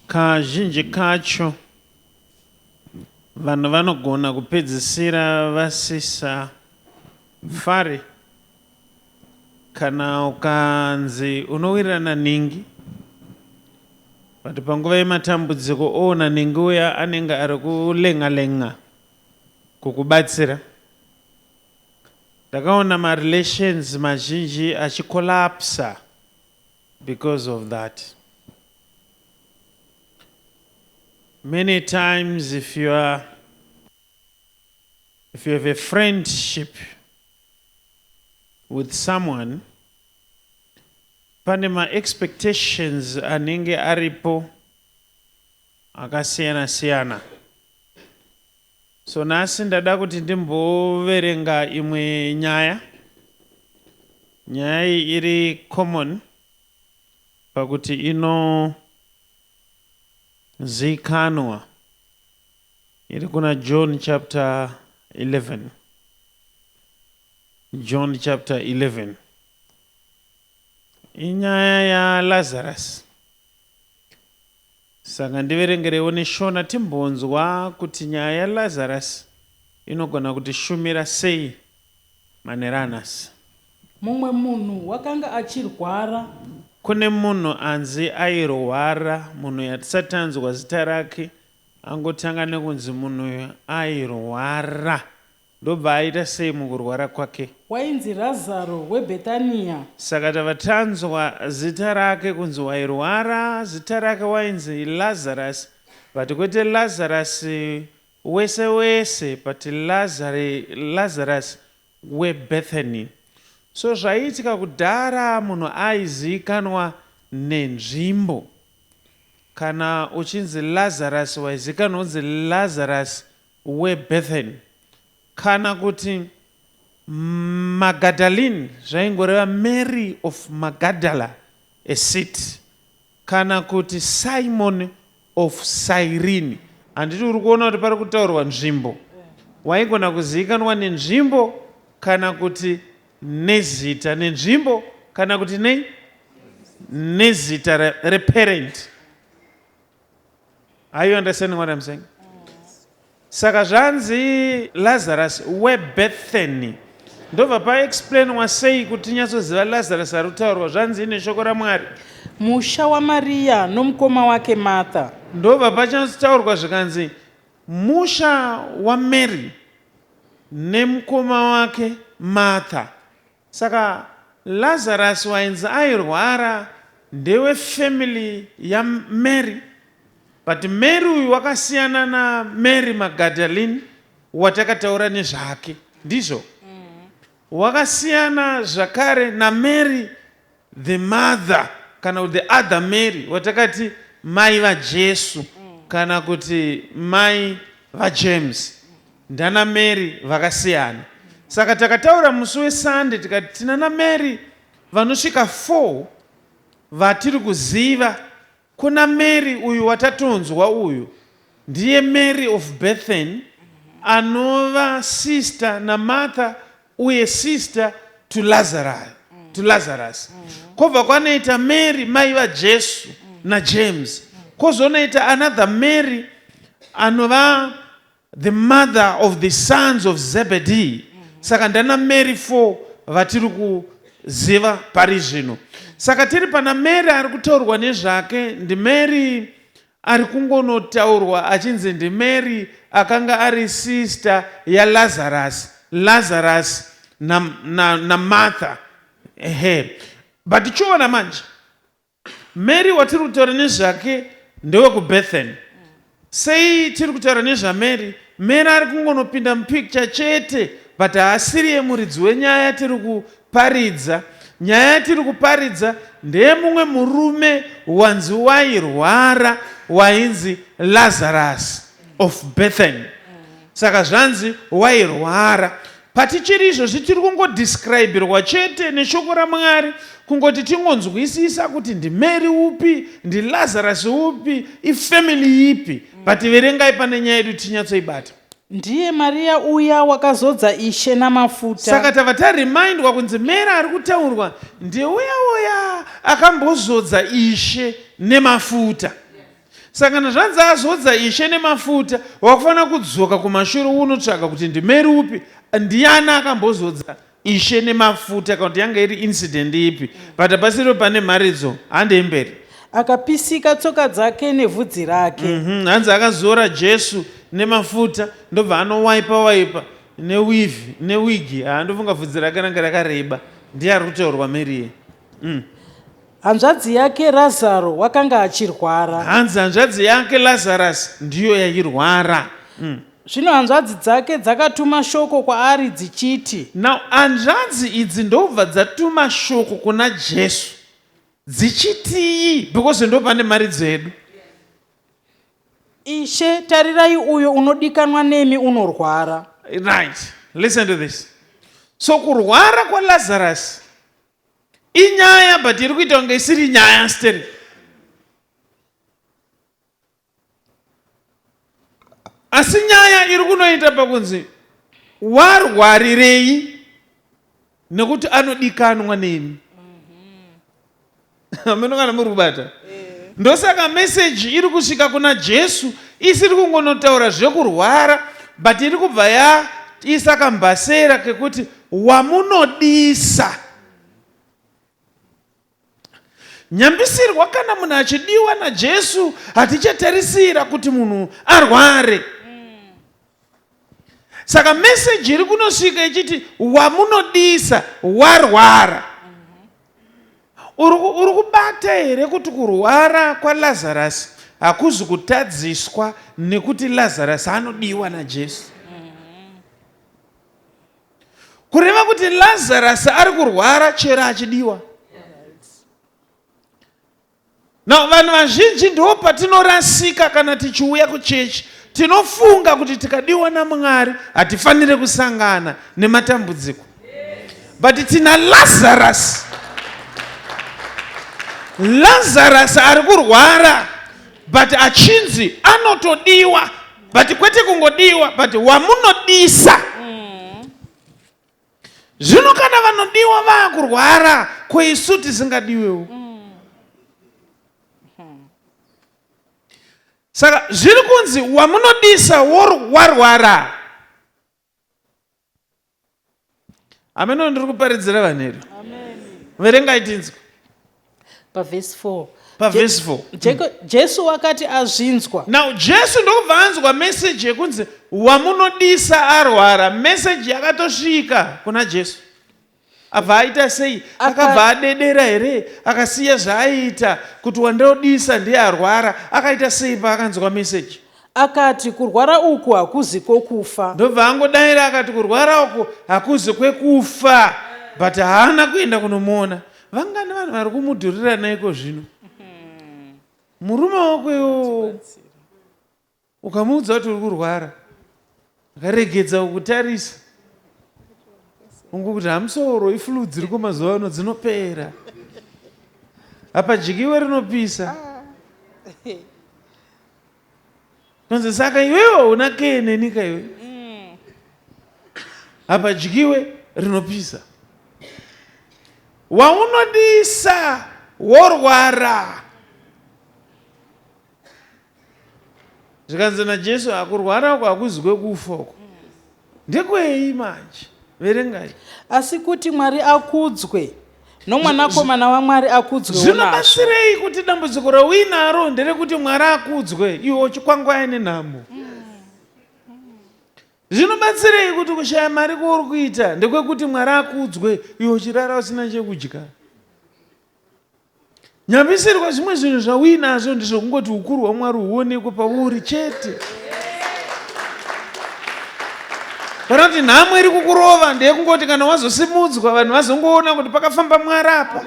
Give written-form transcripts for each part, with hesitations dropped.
Kazhinji kacho vanhu vanogona kupedzisira vasisa fari kana ukanzi unowirirana ningi, but panguva yematambudziko oona ningi uya anenge ari kulenga-lenga kukubatsira. Ndakaona marelations mazhinji achikolapsa because of that. Many times if you have a friendship with someone, pane ma-expectations anenge aripo akasiyana-siyana. So nasi ndada kuti ndimboverenga imwe nyaya. Nyaya iyi iri common pakuti inozikanwa. Iri kuna John chapter 11. John chapter 11. Inyaya ya Lazarus. Saka ndiverengerewo neshona timbonzwa kuti nyaya ya Lazarus inogona kutishumira sei maneranasi. Mumwe munhu wakanga achirwara. Kune munhu anzi airwara, munhu yatisati tanzwa zita rake, angotanga nekunzi munhu airwara. Ndobva aita sei mukurwara kwake? Wainzi Lazaro weBhetania. Saka tava tanzwa zita rake kunzi wairwara, zita rake wainzi Lazarus, but kwete Lazarus wese, but Lazarus weBethany. So zvaiitika kudhara munhu aizikanwa nenzvimbo. Kana uchinzi Lazarus waizikanwa kunzi Lazarus weBethany. Kana kuti Magdalene zvaingoreva Mary of Magdala, a city. Kana kuti Simon of Cyrene. Handiti uri kuona kuti pari kutaurwa nzvimbo. Waigona kuzivikanwa nenzvimbo kana kuti nezita, nenzvimbo kana kuti nezita reparent. Are you understanding what I'm saying? Saka zvanzi Lazarus weBethany. Ndobva paexplainwa sei kuti nyatsoziva Lazarus ari kutaurwa. Zvanzi ine shoko raMwari. Musha waMaria nomukoma wake Martha. Ndobva pachanzotaurwa zvikanzi musha waMary nemukoma wake Martha. Saka Lazarus wainzi airwara ndewe family yaMary. But Mary uyu wakasiyana na Mary Magdalene watakataura nezvake. Ndizvo. Wakasiyana zvakare na Mary the mother kana the other Mary watakati mai vaJesu kana kuti mai vaJames. Ndana Mary vakasiyana. Saka takataura musi weSunday tikati tina na Mary vanosvika 4 vatiri kuziva. Kuna Mary uyu watatonzwa uyu ndiye Mary of Bethany anova sister na Martha uye sister to Lazarus. Kobva kwanoita Mary mai vaJesu na James. Kozonoita another Mary anova the mother of the sons of Zebedee. Saka ndana Mary 4 vatiri kuziva pari zvino. Saka tiri pana Mary ari kutaurwa nezvake, ndi Mary ari kungonotaurwa achinzi ndi Mary akanga ari sister ya Lazarus na Martha. But chiona manje Mary watiri kutaura nezvake ndewe kuBethany. Sei tiri kutaura nezvaMary? Mary ari kungonopinda mupicture chete, but haasiri yemuridzi wenyaya tiri kuparidza. Nyaya yatiri kuparidza ndeye mumwe murume wanzi wairwara wainzi Lazarus of Bethany. Saka zvanzi wairwara. Patichiri izvozvi tiri kungodescribirwa chete neshoko raMwari kungoti tingonzwisisa kuti ndi Mary upi, ndi Lazarus upi, ifamily ipi. But verengai pane nyaya yedu tinyatsoibata. Ndiye Maria uya wakazodza Ishe namafuta. Saka tava tarimindwa kunzi Mary ari kutaurwa ndiye uya akambozodza Ishe nemafuta. saka zvanzi azodza Ishe nemafuta, wakufanira kudzoka kumashure unotsvaka kuti ndimeri upi, ndiani akambozodza Ishe nemafuta, kana kuti yanga iri incident ipi. But pasiro pane mharidzo, handei mberi. Akapisika tsoka dzake nevhudzi rake. Hanzi akazora Jesu nemafuta, ndobva anowaipa newigi. Ndofunga vhudzi rake ranga rakareba. Ndiye ari kutaurwa Mary. Hanzvadzi yake Lazaro wakanga achirwara. Hanzvadzi yake Lazarus ndiyo yairwara. Zvino hanzvadzi dzake dzakatuma shoko kwaari dzichiti. Now hanzvadzi idzi ndobva dzatuma shoko kuna Jesu dzichiti, because ndo pane mari dzedu. Ishe, tarirai uyo unodikanwa nemi unorwara. Right, listen to this. So kurwara kwa Lazarus inyaya, but iri kuita kunge isiri nyaya steri. Asi nyaya iri kunoita pakunzi warwarirei nekuti anodikanwa nemi. Amenongana muri kubata. Ndosaka message iri kusvika kuna Jesu isiri kungonotaura zvekurwara, but iri kubva yaisa kambasera kekuti wamunodisa. Nyambisirwa kana munhu achidiwa naJesu hatichatarisira kuti munhu arware. Saka message iri kunosvika ichiti wamunodisa warwara. Uri kubata here kuti kurwara kwaLazarus hakuzi kutadziswa nekuti Lazarus anodiwa naJesu. Kureva kuti Lazarus ari kurwara chero achidiwa. Now vanhu vazhinji ndo patinorasika kana tichiuya kuchechi. Tinofunga kuti tikadiwa naMwari hatifanire kusangana nematambudziko. But tina Lazarus ari kurwara, but achinzi anotodiwa, but kwete kungodiwa, but wamunodisa. Zvino kana vanodiwa vakurwara, kweisu tisingadiwewo. Saka zviri kunzi wamunodisa warwara. Ameno ndiri kuparidzira vanheri. Verengai tinzwe. Verse 4. Verse 4. Jesu wakati azvinzwa. Now Jesu ndokubva anzwa message yekunzi wamunodisa arwara. Message yakatosvika kuna Jesu. Abva aita sei? Akabva adedera here? Akasiya zvaaita kuti wandodisa ndiye arwara. Akaita sei paakanzwa message? Akati kurwara uku hakuzi kwokufa. Ndobva angodaira akati kurwara uku hakuzi kwekufa. But haana kuenda kunomuona. Vangani vanhu vari kumudhurira naiko zvino? Murume wakweyo ukamuudza kuti uri kurwara, akaregedza kukutarisa, ungokuti hamusoro iflu dziri kumazuva ano dzinopera, apa jikiwe rinopisa. Konzi saka iwewo una kene nika iwe, apa jikiwe rinopisa. Waunodisa worwara. Zvikanzi naJesu akurwara uko hakuzi kwekufa uko. Ndekwei manje? Verengai. Asi kuti Mwari akudzwe, nomwanakomana waMwari akudzwe unazo. Zvinobatsirei kuti dambudziko rawinaro nderekuti Mwari akudzwe, iwe uchikwangwaya nenhamo? Zvinobatsirei kuti kushaya mari kwauri kuita ndekwekuti Mwari akudzwe, iwe uchirara usina chekudya? Nyambisirwa zvimwe zvinhu zvawinazvo ndizvokungoti ukuru hwaMwari huonekwe pauri chete. Kana kuti nhamo iri kukurova ndeyekungoti kana wazosimudzwa vanhu vazongoona kuti pakafamba Mwari apa.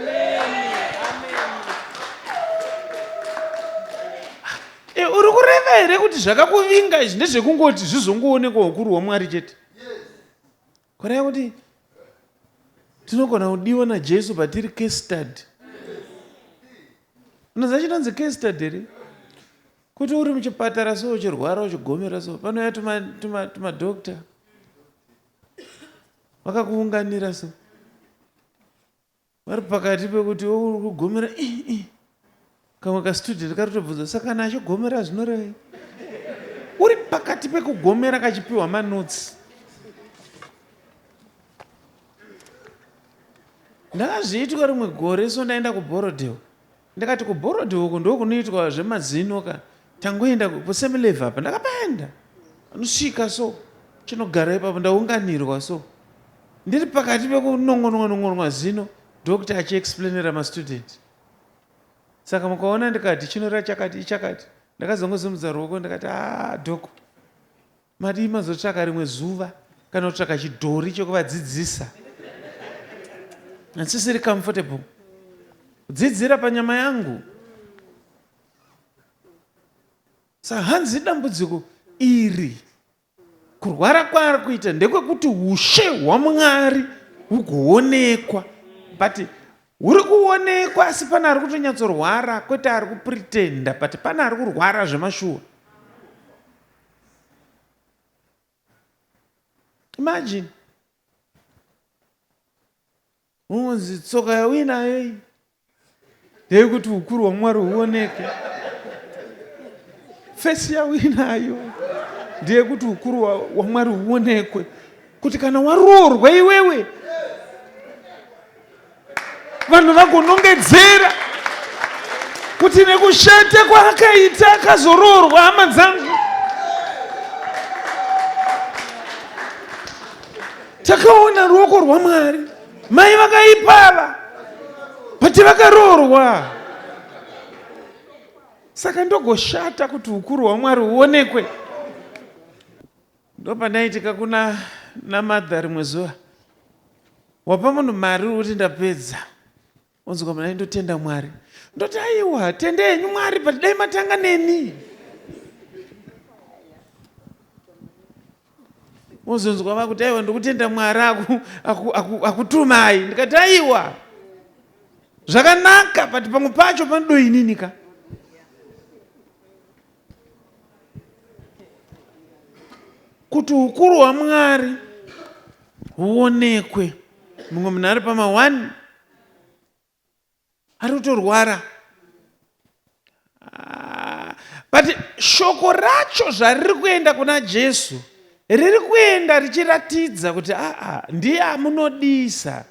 Uri kureva here kuti zvakakuvinga izvi ndezvekungoti zvizongoonekwa ukuru hwaMwari chete? Kureva kuti tinogona kudiwa naJesu patiri case study. Unoziva chinonzi case study here? Kuti uri muchipatara so uchirwara uchigomera so panouya tumadhokta vakakuunganira so vari pakati pekuti uri kugomera kamwe kastudent karotobvunza saka kana achigomera zvinorevei uri pakati pekugomera kachipiwa manotsi. Ndakazviitwa rimwe gore so ndaenda kuborodheo ndakati kuborodheo uku ndo kunoitwa zvemazino ka tangoenda kusemilevha apa ndakapaenda anosvika so chinogara ipapo ndaunganirwa so ndiri pakati pekunongonongonongonwa zino dokta achiexplainera mastudent. Saka mukaona ndikati chinora chakati ichakati ndakazongozumudza ruoko ndakati doko madii mazotsvaka rimwe zuva kana kutsvaka chidhori chokuvadzidzisa handisisiri comfortable kudzidzira panyama yangu. Saka hanzi dambudziko iri kurwara kwaari kuita ndekwekuti ushe hwaMwari hugoonekwa, but huri kuonekwa asi pana ari kutonyatsorwara kwete ari kupretenda, but pana ari kurwara zvemashuwa. Imagine unonzi tsoka yauinayo iyi ndeyekuti ukuru hwaMwari huoneke, fesi yauinayo ndeyekuti ukuru hwaMwari huonekwe, kuti kana waroorwa iwewe vanhu vagonongedzera kuti nekushata kwaakaita akazoroorwa hama dzangu. Takaona ruoko rwaMwari, mai vakaipava pati vakaroorwa. Saka ndogoshata kuti ukuru hwaMwari huonekwe. Ndopanaitika kuna namadha rimwe zuva, wapa munhu mari kuti ndapedza, unzwa munhu ndotenda Mwari, ndoti aiwa tende yenyu Mwari, but dai matanga neni. Uzonzwa vakuti aiwa ndokutenda Mwari akutumai, ndikati aiwa zvakanaka, but pamwe pacho panodoininika. Kuti ukuru hwaMwari huonekwe, mumwe munhu ari pama1 ari kutorwara, but shoko racho zvariri kuenda kuna Jesu riri kuenda richiratidza kuti ndiye amunodisa,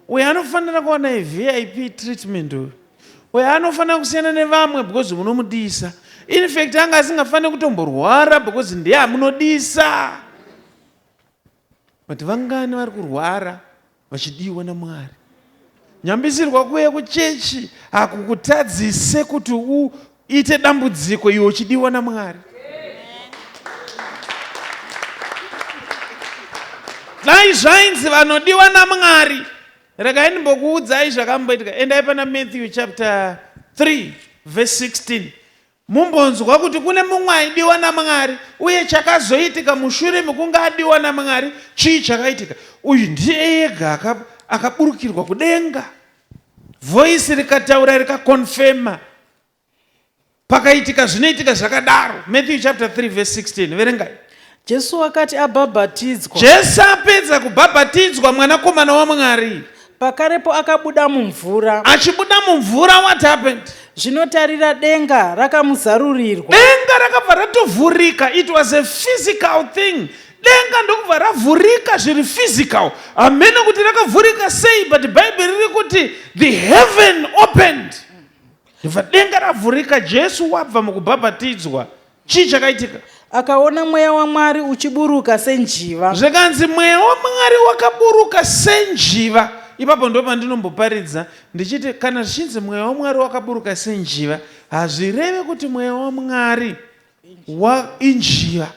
uyo anofanira kuwana VIP treatment, uyo anofanira kusiyana nevamwe because munomudisa. In fact anga asingafaniri kutomborwara because ndiye amunodisa. But vangani vari kurwara vachidiwa naMwari. Nyambisirwa kuuya kuchechi hakukutadzise kuti uite dambudziko iwe uchidiwa naMwari. Dai zvainzi vanodiwa naMwari, regai ndimbokuudzai zvakamboitika. Endai pana Matthew chapter 3 verse 16. Mumbonzwa kuti kune mumwe aidiwa naMwari uye chakazoitika mushure mekunge adiwa naMwari. Chii chakaitika? Uyu ndiye ega akaburukirwa kudenga, voisi rikataura rikakonfema, pakaitika zvinoitika zvakadaro. Matthew chapter 3 verse 16, verengai. Jesu akati abhabhatidzwa, Jesu apedza kubhabhatidzwa mwanakomana waMwari, pakarepo akabuda mumvura. achibuda mumvura, what happened? Zvinotarira denga rakamuzarurirwa. Denga rakabva ratovhurika. It was a physical thing. Denga ndokubva ravhurika zviri physical. Amene kuti rakavhurika sei, but Bible riri kuti the heaven opened. Ibva denga ravhurika, Jesu wabva mukubhabhatidzwa. Chii chakaitika? Akaona mweya waMwari uchiburuka senjiva. Zvakanzi mweya waMwari wakaburuka senjiva. Ipapo ndo pandinomboparidza ndichiti kana zvichinzi mweya waMwari wakaburuka senjiva, hazvireve kuti mweya waMwari injiva.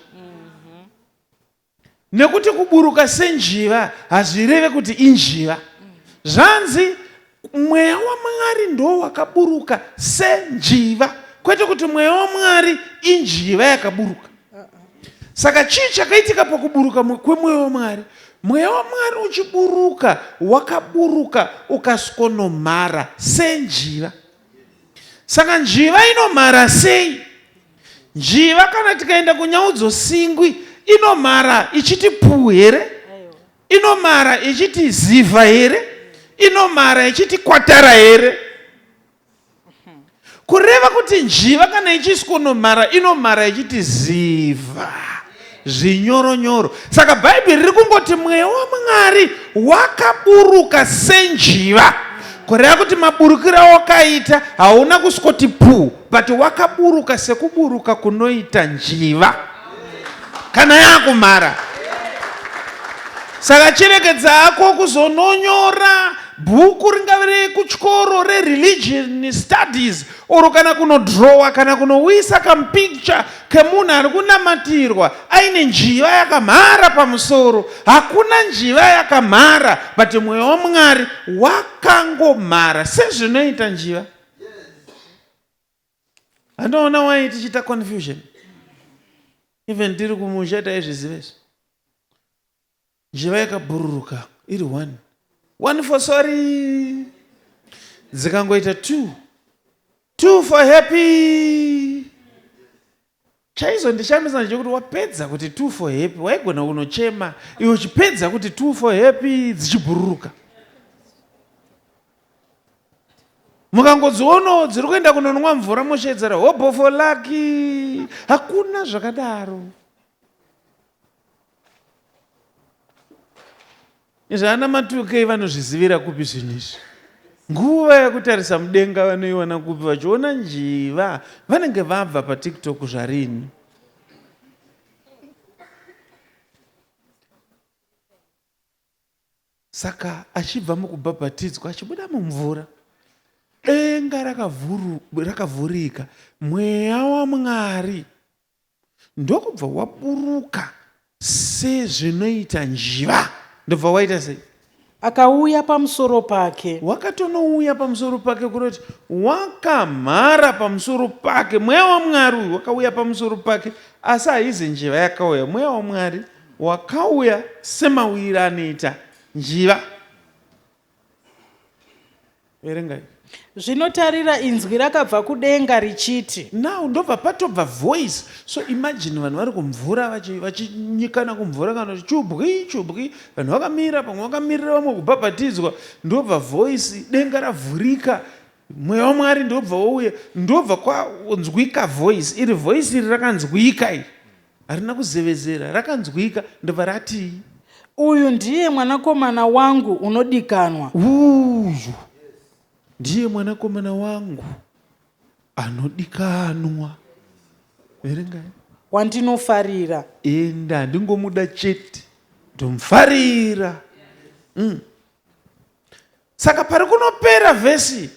Nekuti kuburuka senjiva hazvireve kuti injiva. Zvanzi mweya waMwari ndo wakaburuka senjiva, kwete kuti mweya waMwari injiva yakaburuka. Saka chii chakaitika pakuburuka kwemweya waMwari? Mweya waMwari uchiburuka, wakaburuka ukasikonomhara senjiva. Saka njiva inomhara sei? Njiva kana tikaenda kunyaudzo singwi inomhara ichiti pu here? Inomhara ichiti zivha here? Inomhara ichiti kwatara here? kureva kuti njiva kana ichisikonomhara inomhara ichiti zivha zvinyoronyoro. Saka bhaibheri riri kungoti mweya waMwari wakaburuka senjiva, kureva kuti maburukiro awakaita hauna kuswoti pu, but wakaburuka sekuburuka kunoita njiva kana yakumhara. Saka chirekedza hako kuzononyora bhuku ringave rekuchikoro re-religion studies, oro kana kunodhrowa kana kunowisa kamupicture kemunhu ari kunamatirwa aine njiva yakamhara pamusoro. Hakuna njiva yakamhara, but mweya waMwari wakangomhara sezvinoita njiva. Handoona wai tichiita confusion. Even tiri kumusha taizviziva izvi. Njiva yakabhururuka iri one for sorry, dzikangoita two for happy. Chaizondishamisa ndechekuti wapedza kuti two for happy waigona kunochema iwe uchipedza kuti two for happy dzichibhururuka. Mukangodzionawo dziri kuenda kunonwa mvura moshedzera hope for lucky. Hakuna zvakadaro. Izvi ana matuke vanozvizivira kupi zvinhu izvi. Nguva yekutarisa mudenga vanoiwana kupi, vachiona njiva vanenge vabva paTiktok zvarini. Saka achibva mukubhabhatidzwa achibuda mumvura, denga rakavhurika, mweya waMwari ndokubva waburuka sezvinoita njiva. Ndobva waita sei? Akauya pamusoro pake. Wakatonouya pamusoro pake, kuroti wakamhara pamusoro pake. Mweya waMwari uyu wakauya pamusoro pake, asi haizi njiva yakauya. Mweya waMwari wakauya semawiri anoita njiva. Verengai. Zvinotarira inzwi rakabva kudenga richiti. Now ndobva patobva voice. So imagine vanhu vari kumvura vachinyikana kumvura kana kuti chubwi. Vanhu vakamira, pamwe vakamirira vamwe kubhabhatidzwa. Ndobva voice, denga ravhurika. Mweya waMwari ndobva wouya, ndobva kwanzwika voice. Iri voice iri rakanzwika iri. Harina kuzevezera, rakanzwika ndobva rati, uyu ndiye mwanakomana wangu unodikanwa. Uyu ndiye mwanakomana wangu anodikanwa. Verengai. Wandinofarira. Enda ndingomuda chete, ndomufarira. Saka pari kunopera vhesi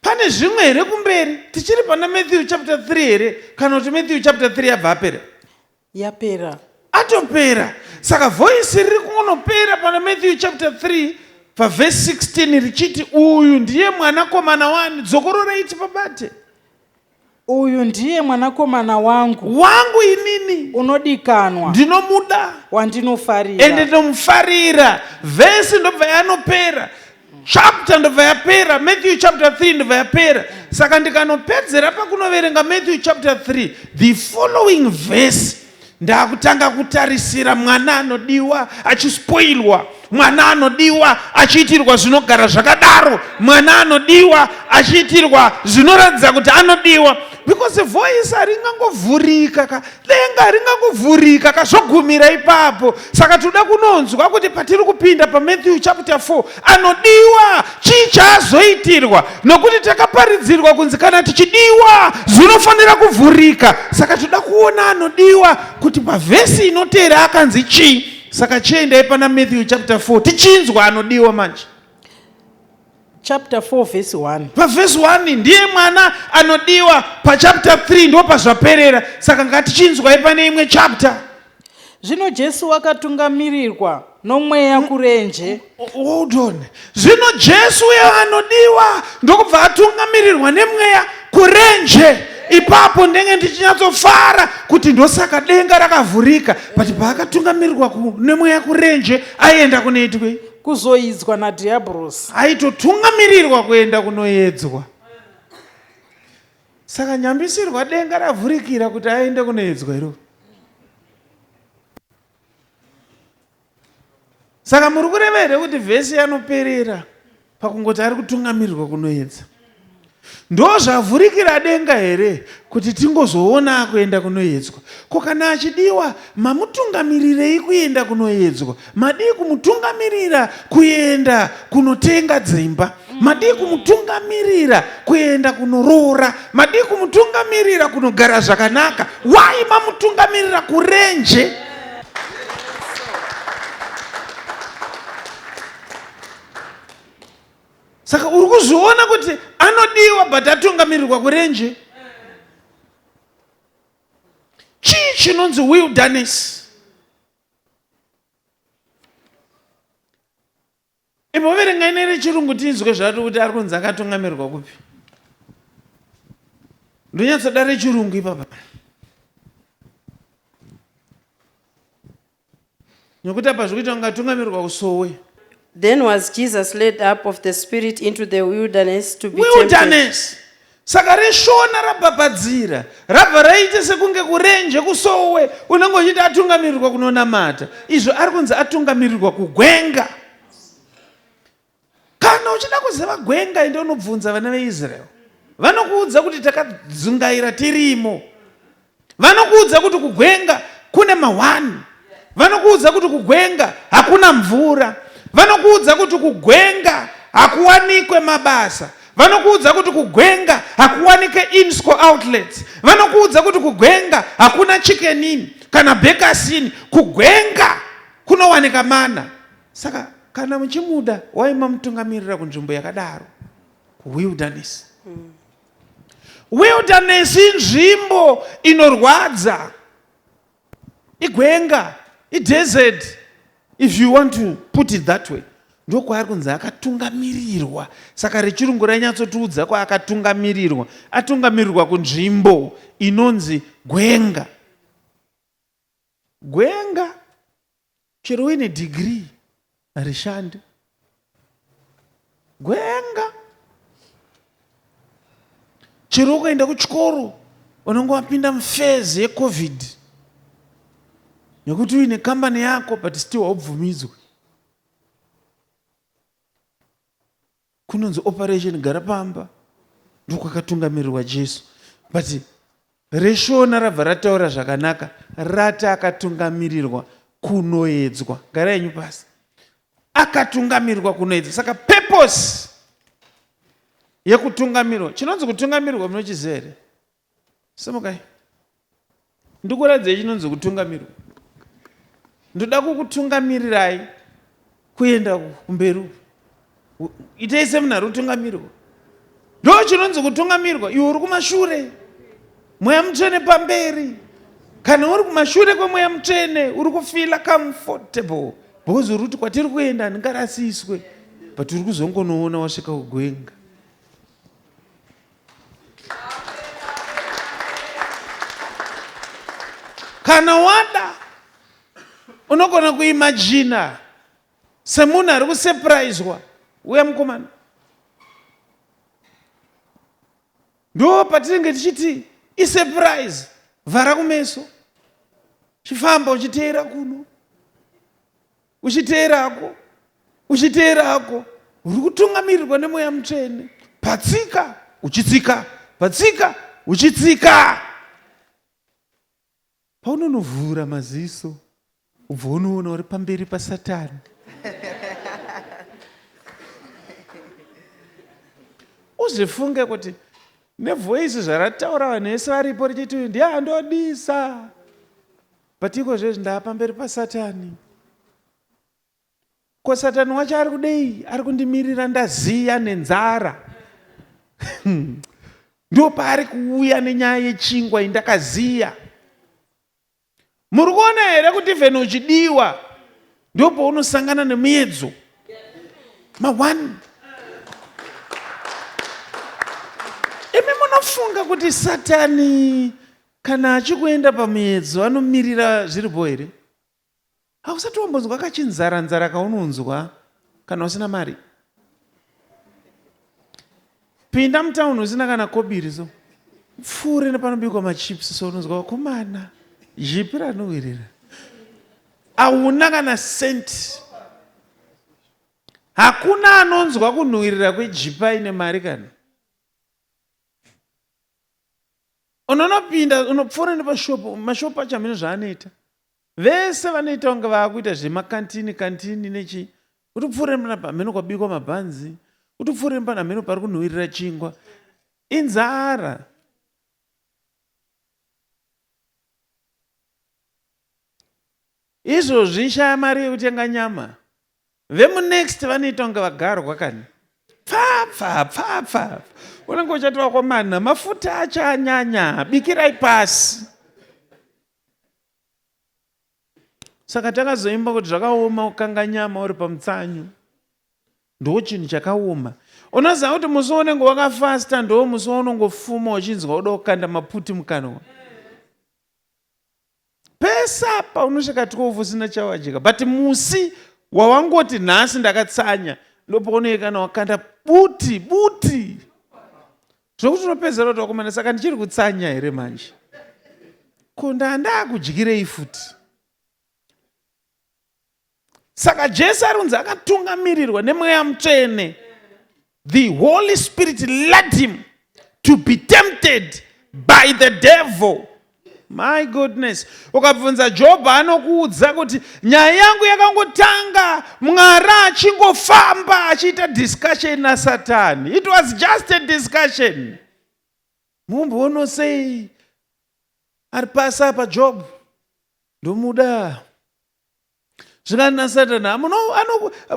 pane zvimwe here kumberi? Tichiri pana Matthew chapter 3 here, kana kuti Matthew chapter 3 yabva apera? Yapera. Atopera. Saka voice riri kunopera pana Matthew chapter 3 paverse 16 richiti, uyu ndiye mwanakomana wani. Dzokoro iti pabate. Uyu ndiye mwanakomana wangu inini unodikanwa, ndinomuda, wandinofarira. ende ndomufarira. Vhesi ndobva yanopera, chapter ndobva yapera, Matthew chapter 3 ndobva yapera. Saka ndikanopedzera pakunoverenga Matthew chapter 3, the following verse ndakutanga kutarisira mwana anodiwa achispoilwa, mwana anodiwa achiitirwa zvinogara zvakadaro, mwana anodiwa achiitirwa zvinoratidza kuti anodiwa. Because voice haringangovhurika denga haringangovhurika kazvogumira ipapo. Saka toda kunonzwa kuti patiri kupinda paMatthew chapter 4 anodiwa chii chaazoitirwa, nokuti takaparidzirwa kunzi kana tichidiwa zvinofanira kuvhurika. Saka toda kuona anodiwa kuti pavhesi inotera akanzi chii. Saka chiendai pana Matthew chapter 4 tichinzwa anodiwa manje. Chapter 4 verse 1. Paverse 1 ndiye mwana anodiwa, pachapter 3 ndo pazvaperera. Saka ngatichinzwai pane imwe chapter. Zvino Jesu wakatungamirirwa nomweya kurenje. Hold on. Zvino Jesu anodiwa ndokubva atungamirirwa nemweya kurenje. Ipapo ndenge ndichinyatsofara kuti ndosaka denga rakavhurika. But paakatungamirirwa nemweya kurenje aienda kunoitwe kuzoidzwa naDhiabhorosi. Aitotungamirirwa kuenda kunoedzwa. Saka nyambisirwa denga ravhurikira kuti aende kunoedzwa iro. Saka muri kureva here kuti vhesi yanoperera pakungoti ari kutungamirirwa kunoedza. Ndozvavhurikira denga here kuti tingozoona kuenda kunoedzwa? Ko kana achidiwa mamutungamirirei kuenda kunoedzwa? Madii kumutungamirira kuenda kunotenga dzimba? Madii kumutungamirira kuenda kunoroora? Madii kumutungamirira kunogara zvakanaka? Why mamutungamirira kurenje? Saka uri kuzoona kuti anodiwa but atungamirirwa kurenje. Chii chinonzi wilderness? Imboverengai nerechirungu tinzwe zvati kuti ari kunzi akatungamirirwa kupi. Ndonyatsoda rechirungu ipapa. Nokuti apa zvikuita ungatungamirirwa kusowe. Then was Jesus led up of the Spirit into the wilderness to be Wilderness. Saka reshona rabhabhadzira rabva raita sekunge kurenje kusowe unongochiti atungamirirwa kunonamata. Izvo ari kunzi atungamirirwa kugwenga. Kana uchida kuziva gwenga ende unobvunza vana veIsrael. Vanokuudza kuti takadzungaira tirimo. Vanokuudza kuti kugwenga kune mahwani. Vanokuudza kuti kugwenga hakuna mvura. Vanokuudza kuti kugwenga hakuwanikwe mabasa. Vanokuudza kuti kugwenga hakuwanike insco outlets. Vanokuudza kuti kugwenga hakuna chicken inn kana bakers inn. Kugwenga kunowanika mana. Saka kana muchimuda waima mutungamirira kunzvimbo yakadaro, wilderness. Wilderness inzvimbo inorwadza, igwenga, idesert, if you want to put it that way. Ndokwaari kunzi akatungamirirwa. Saka rechirungu rainyatsotiudza kwa akatungamirirwa. Atungamirirwa kunzvimbo inonzi gwenga. Gwenga chero uine degree harishandi. Gwenga chero ukaenda kuchikoro unenge wapinda mufezi yecovid nekuti uine kambani yako but still haubvumidzwe. Kunonzi operation gara pamba ndokwakatungamirirwa Jesu. But reshona rabva rataura zvakanaka rati akatungamirirwa kunoedzwa. Garai enyu pasi. Akatungamirirwa kunoedzwa. Saka purpose yekutungamirirwa. Chinonzi kutungamirirwa munochiziva here? Simukai. Ndikuradzei chinonzi kutungamirirwa. Ndoda kukutungamirirai kuenda kumberi. Itai seminari kutungamirirwa. Ndo chinonzi kutungamirirwa. Iwe uri kumashure, mweya mutsvene pamberi. Kana uri kumashure kwemweya mutsvene uri kufila comfortable because uri kuti kwatiri kuenda ndingarasiswe, but uri kuzongonoona wasvika kugwenga. Kana wada unogona kuimagina semunhu ari kusurpriswa. Uya mukomana. Ndo patinenge tichiti isurprise. Vhara kumeso. Chifamba uchiteera kuno. Uchiteerako. Uchiteerako. Uri kutungamirirwa nemweya mutsvene. Patsika uchitsika. Patsika uchitsika. Paunonovhura maziso ubva unoona uri pamberi paSatani. Uzvifunge kuti nevhoisi zvarataura vanhu vese varipo richiti ndiandodisa, but iko zvezvi ndaapamberi paSatani. Ko Satani wacho ari kudei? Ari kundimirira ndaziya nenzara. Ndo paari kuuya nenyaya yechingwa indakaziya. Muri kuona here kuti vhenu uchidiwa ndo paunosangana nemiedzo mawani. Imi munofunga kuti Satani kana achikuenda pamuedzo anomirira zviripo here? Hausati wambonzwa akachinzara kaunonzwa kana usina mari? Pinda mutauni usina kana kobiri so pfuure nepanobikwa machips so unonzwa komana zhipi ranowirira. Hauna kana senti. Hakuna anonzwa kunhuhwirira kwejipa ine mari kana. unonopinda unopfuura nepashopu, mashopu acho hamene zvaanoita vese vanoita kunge vaakuita zvemakantini nechi, utipfuure pamene kwabikwa mabhanzi, utipfuure pamene pari kunhuhwirira chingwa, inzara. Izvozvi shaya mari yekutenga nyama, vemunext vanoita kunge vagarwa kani pfapfa unenge uchati wakomana mafuta achanyanya, bikirai pasi. Saka takazoimba kuti zvakaoma ukanga nyama uri pamutsanyu, ndo chinhu chakaoma. Unoziva kuti musi unenge wakafasta ndo musi unongofuma uchinzwa uda kukanda maputi mukanwa. Pesapa unosvika 12 usina chawadya, but musi wawangoti nhasi ndakatsanya ndopaunoika kana wakanda buti zvokuti unopedzera kuti wakomana. Saka ndichiri kutsanya here manje, ko ndakudyirei futi. Saka Jesu arunzi akatungamirirwa nemweya mutsvene. The Holy Spirit led him to be tempted by the devil. My goodness. Ukabvunza Job anokuudza kuti nyaya yangu yakangotanga Mwari achingofamba achiita discussion naSatani. It was just a discussion. Mumbono sei ari pasi apa Job ndomuda, zvikani naSatani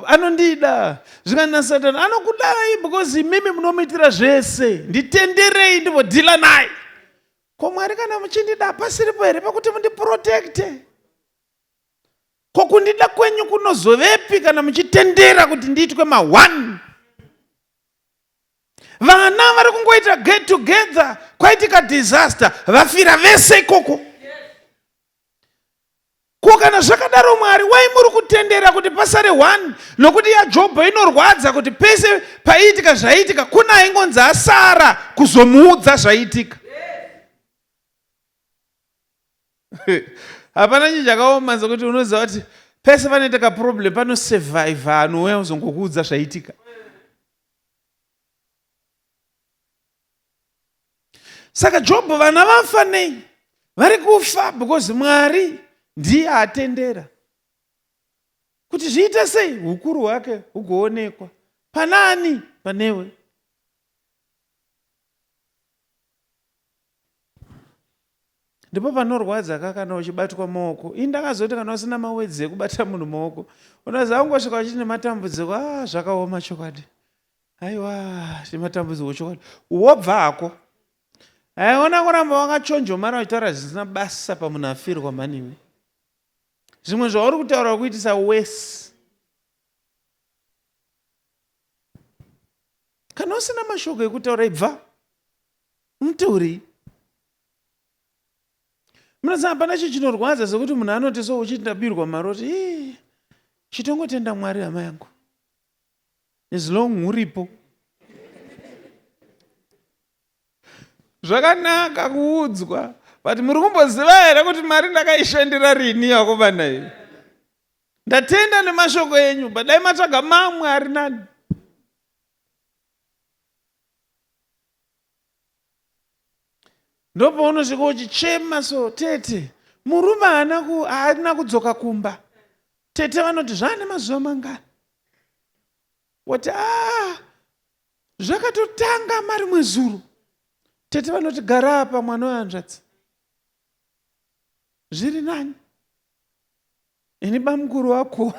anondida, zvikani naSatani anokudai because imimi munomuitira zvese, nditenderei ndivodhila naye. Ko Mwari kana muchindida pasiripo here pakuti mundiprotekte? Ko kundida kwenyu kunozovepi kana muchitendera kuti ndiitwe ma1? Vana vari kungoita get together, kwaitika disaster, vafira vese ikoko. Ko kana zvakadaro Mwari wai muri kutendera kuti pasare 1? Nokuti yaJobho inorwadza kuti pese paitika zvaitika kuna aingonzi asara kuzomuudza zvaitika. Hapana chinhu chakaoma sokuti unoziva kuti pese panoitika problem panosurvive anhu uya uzongokuudza zvaitika. Saka Jobho vana vafa nei? Vari kufa because Mwari ndiye atendera kuti zviite sei ukuru hwake hugoonekwa. Panani? Panewe. Ndipo panorwadza kana uchibatwa maoko. Indakazoti kana usina mawedzi ekubata munhu maoko, unoziva ungosvika uchiti nematambudziko, zvakaoma chokwadi. Aiwa, nematambudziko chokwadi. Wobva hako. Aiona kuramba wakachonjomara uchitaura zvisina basa pamunhu afirwa maniwe. Zvimwe zvauri kutaura kuitisa wese. Kana usina mashoko ekutaura ibva. Mutauri. Munoziva hapana chinorwadza sekuti munhu anoti so uchindabirwa maroti, chitongotenda Mwari hama yangu. As long uripo. Zvakanaka kuudzwa, but muri kumboziva here kuti mari ndakaishandira rini yakomana iyo? Ndatenda nemashoko enyu, but dai matsvaga mamwe ari nani. Ndopo unosvika uchichema so tete, murume haana kudzoka kumba. Tete vanoti zvane mazuva mangani. Wati zvakatotanga mari mwezuru. Tete vanoti gara apa mwana wehanzvadzi. Zviri nani? Ini bamukuru wako.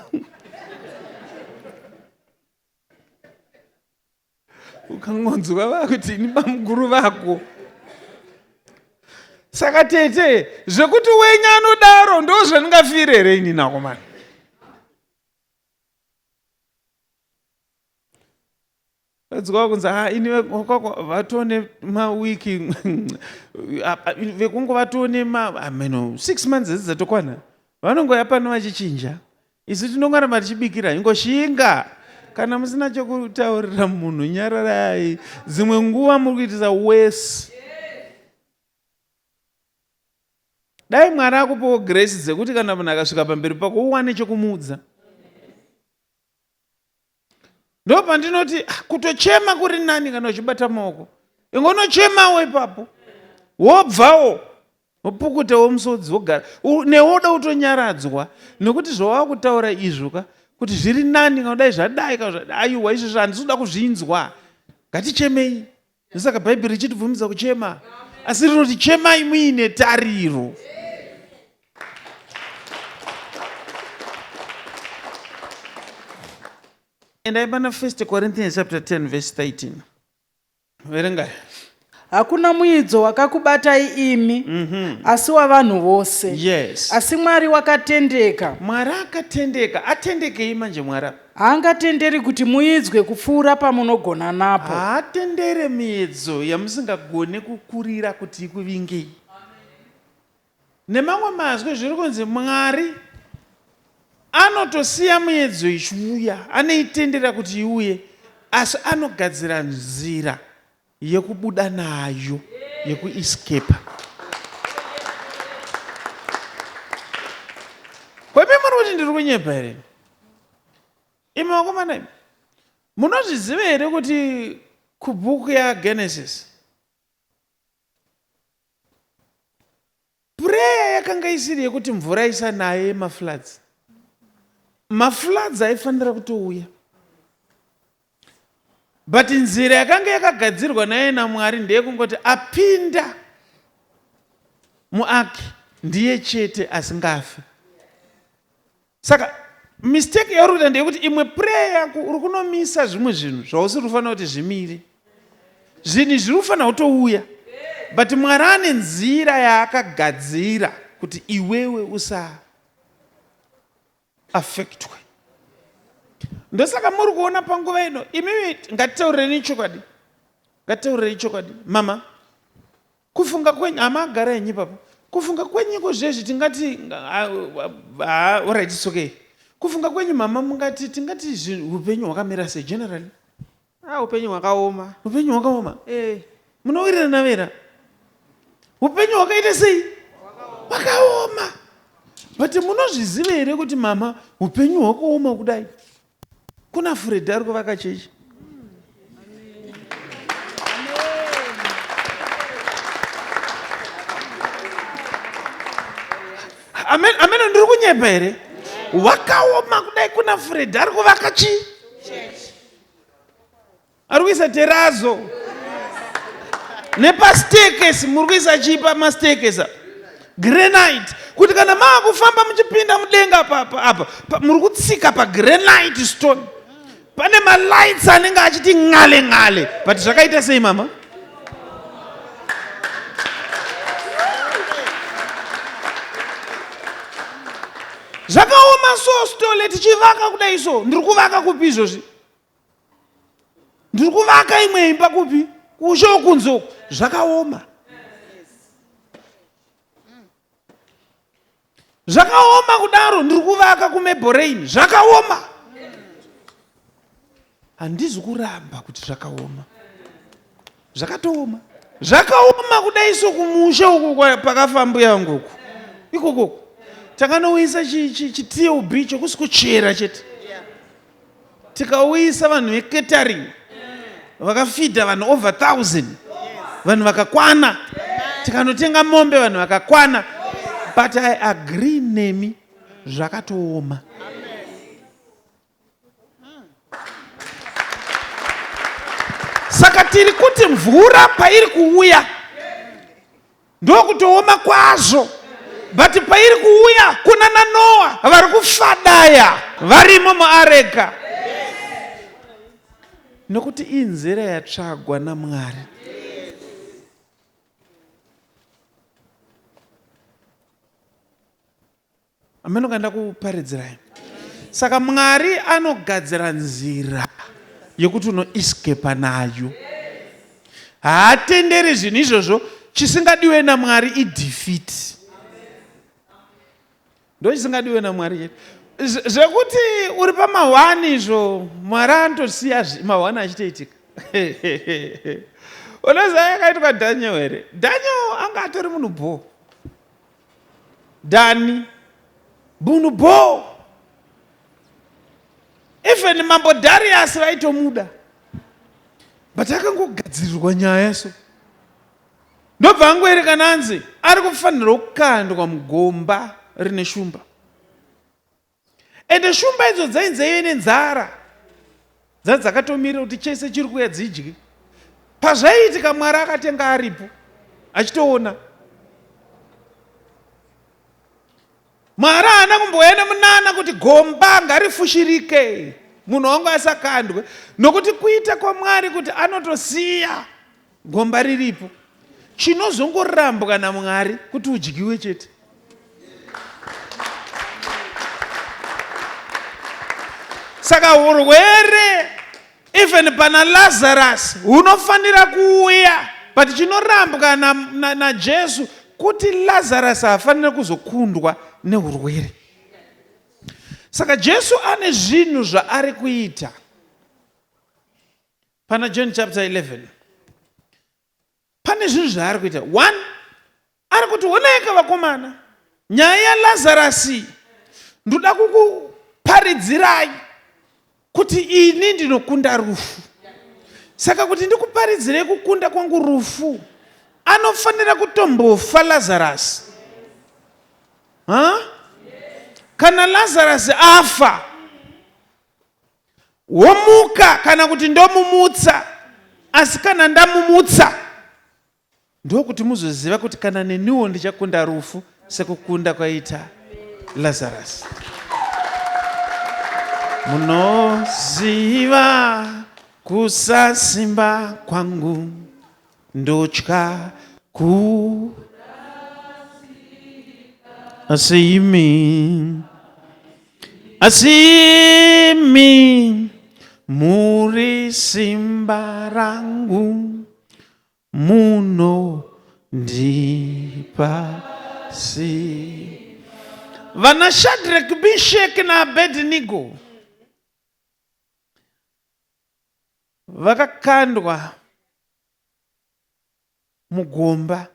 Ukangonzwa vakuti ini bamukuru vako. Saka tete, zvekuti wenyu anodaro ndo zvandingafire here ini nakomana. Vadzwa kunzi ini vatone mawiki vekungo vatone 6 months zvidzatokwana. Vanongoya pano vachichinja. Isu tinongoramba tichibikira ingoshinga. Kana musina chokutaurira munhu nyararai. Dzimwe nguva muri kuitisa wese. Dai Mwari akupawo grace dzekuti kana munhu akasvika pamberi pako uwane chokumuudza. Ndo pandinoti kutochema kuri nani kana uchibata maoko. Ingonochemawo ipapo. wobvawo wopukuta womusodzi wogara newoda kutonyaradzwa nekuti zvawakutaura izvo kuti zviri nani kana dai zvadai kana zvadai aiwa izvozvo handisi kuda kuzvinzwa ngatichemei ndosaka bhaibheri richitibvumidza kuchema asi rinoti chemai muine tariro. Endai pana 1 Corinthians chapter 10 verse 13. Verengai. Hakuna muidzo wakakubatai imi, asi wavanhu vose. Yes. Asi Mwari wakatendeka. Mwari akatendeka. Atendekei manje Mwari? Haangatenderi kuti muidzwe kupfuura pamunogona napo. Haatendere miedzo yamusingagone kukurira kuti ikuvingei. Nemamwe mazwi zviri kunzi Mwari anotosiya miedzo ichiuya, anoitendera kuti iuye, asi anogadzira nzira yekubuda nayo, yekuescape. Kwebe muri kuti ndiri kunyepa here? Imi vakomana imi, munozviziva here kuti kubhuku yaGenesis pureya yakanga isiri yekuti mvura isanaye mafloods. Mafloods aifanira kutouya, but nzira yakanga yakagadzirwa naye naMwari ndeyekungoti apinda muaki ndiye chete asingafi. Saka mistake yauri kuita ndeyekuti imwe prayer yako uri kunomisa zvimwe zvinhu zvausiri kufanira kuti zvimire. Zvinhu zviri kufanira kutouya, but Mwari ane nzira yaakagadzira kuti iwewe usa affectwe. Ndosaka muri kuona panguva ino, imimi ngatitaureni chokwadi. Ngatitaureni chokwadi. Mama, kufunga kwenyu amagara yenyu papa. Kufunga kwenyu kozvezvi tingati alright it's okay. Kufunga kwenyu mama mungati tingati upenyu hwakamira sei generally? Upenyu hwakaoma. Upenyu hwakaoma. Munowirira navera. Upenyu hwakaita sei? Hwakaoma. But munozviziva here kuti mama upenyu hwakaoma kudai? Kuna Freddy ari kuvaka chechi. Amen, ndiri kunyepa here? Wakaoma kudai kuna Freddy ari kuvaka chi? Ari kuisa terazo. Nepastaircase muri kuisa chi pamastaircase? Granite. Kuti kana maakufamba muchipinda mudenga apa muri kutsika pagranite stone. Pane malights anenge achiti ngale ngale. But zvakaita sei mama? Zvakaoma so stole tichivaka kudai so. Ndiri kuvaka kupi izvozvi? Ndiri kuvaka imwe imba kupi? Kusho kunzo. Zvakaoma. Zvakaoma kudaro ndiri kuvaka kuMebhorain. Zvakaoma. Handizi kuramba kuti zvakaoma. Zvakatooma. Zvakaoma kudai so kumusha uku pakafambuya yangu uku. Ikoko. Takanoisa chitiubi chokusi kuchera chete. Tikauisa vanhu vekatering. Vakafidha vanhu over 1,000. Vanhu vakakwana. Tikanotenga mombe vanhu vakakwana. But I agree nemi zvakatooma. Saka tiri kuti mvura pairi kuuya ndokutooma kwazvo. But pairi kuuya kuna naNoa vari kufadaya varimo muareka. Nokuti inzira yatsvagwa naMwari. Ameno kanda kuparidzirai. Saka Mwari anogadzira nzira yekuti unoescape nayo. Haatenderi zvinhu izvozvo chisingadiwe naMwari idefeat. Ndo chisingadiwe naMwari. Zvekuti uri pamahwani izvo Mwari anotosiya mahwani achitoitika. Unoziva yakaitwa Daniel here? Daniel anga atori munhu bho. Dani munhu bho. Even Mambo Darius vaitomuda. But akangogadzirirwa nyaya so. ndobva angoereka nanzi ari kufanira kukandwa mugomba rine shumba. Ende shumba idzo dzainzi ive nenzara dzakatomira kuti chese chiri kuuya dzidye. Pazvaiitika Mwari akatenga aripo achitoona. Mwari haana kumboya nemunana kuti gomba ngarifushirike munhu wangu asakandwe, nokuti kuita kwaMwari kuti anotosiya gomba riripo. Chinozongorambwa naMwari kuti udyiwe chete. Saka urwere even pana Lazarus hunofanira kuuya, but chinorambwa na Jesu kuti Lazarus hafanira kuzokundwa neurwere. Saka Jesu ane zvinhu zvaari kuita. Pana John chapter 11 pane zvinhu zvaari kuita. 1, ari kuti oneka vakomana, nyaya yaLazarus ndoda kukuparidzirai kuti ini ndinokunda rufu. Saka kuti ndikuparidzirei kukunda kwangu rufu, anofanira kutombofa Lazarus. Kana Lazarus afa, womuka kana kuti ndomumutsa, asi kana ndamumutsa ndokuti muzoziva kuti kana neniwo ndichakunda rufu sekukunda kwaita Lazarus. Munoziva kusasimba kwangu, ndotya asi imi muri simba rangu, munondipa vana Shadrach, Meshach na Abednego vakakandwa mugomba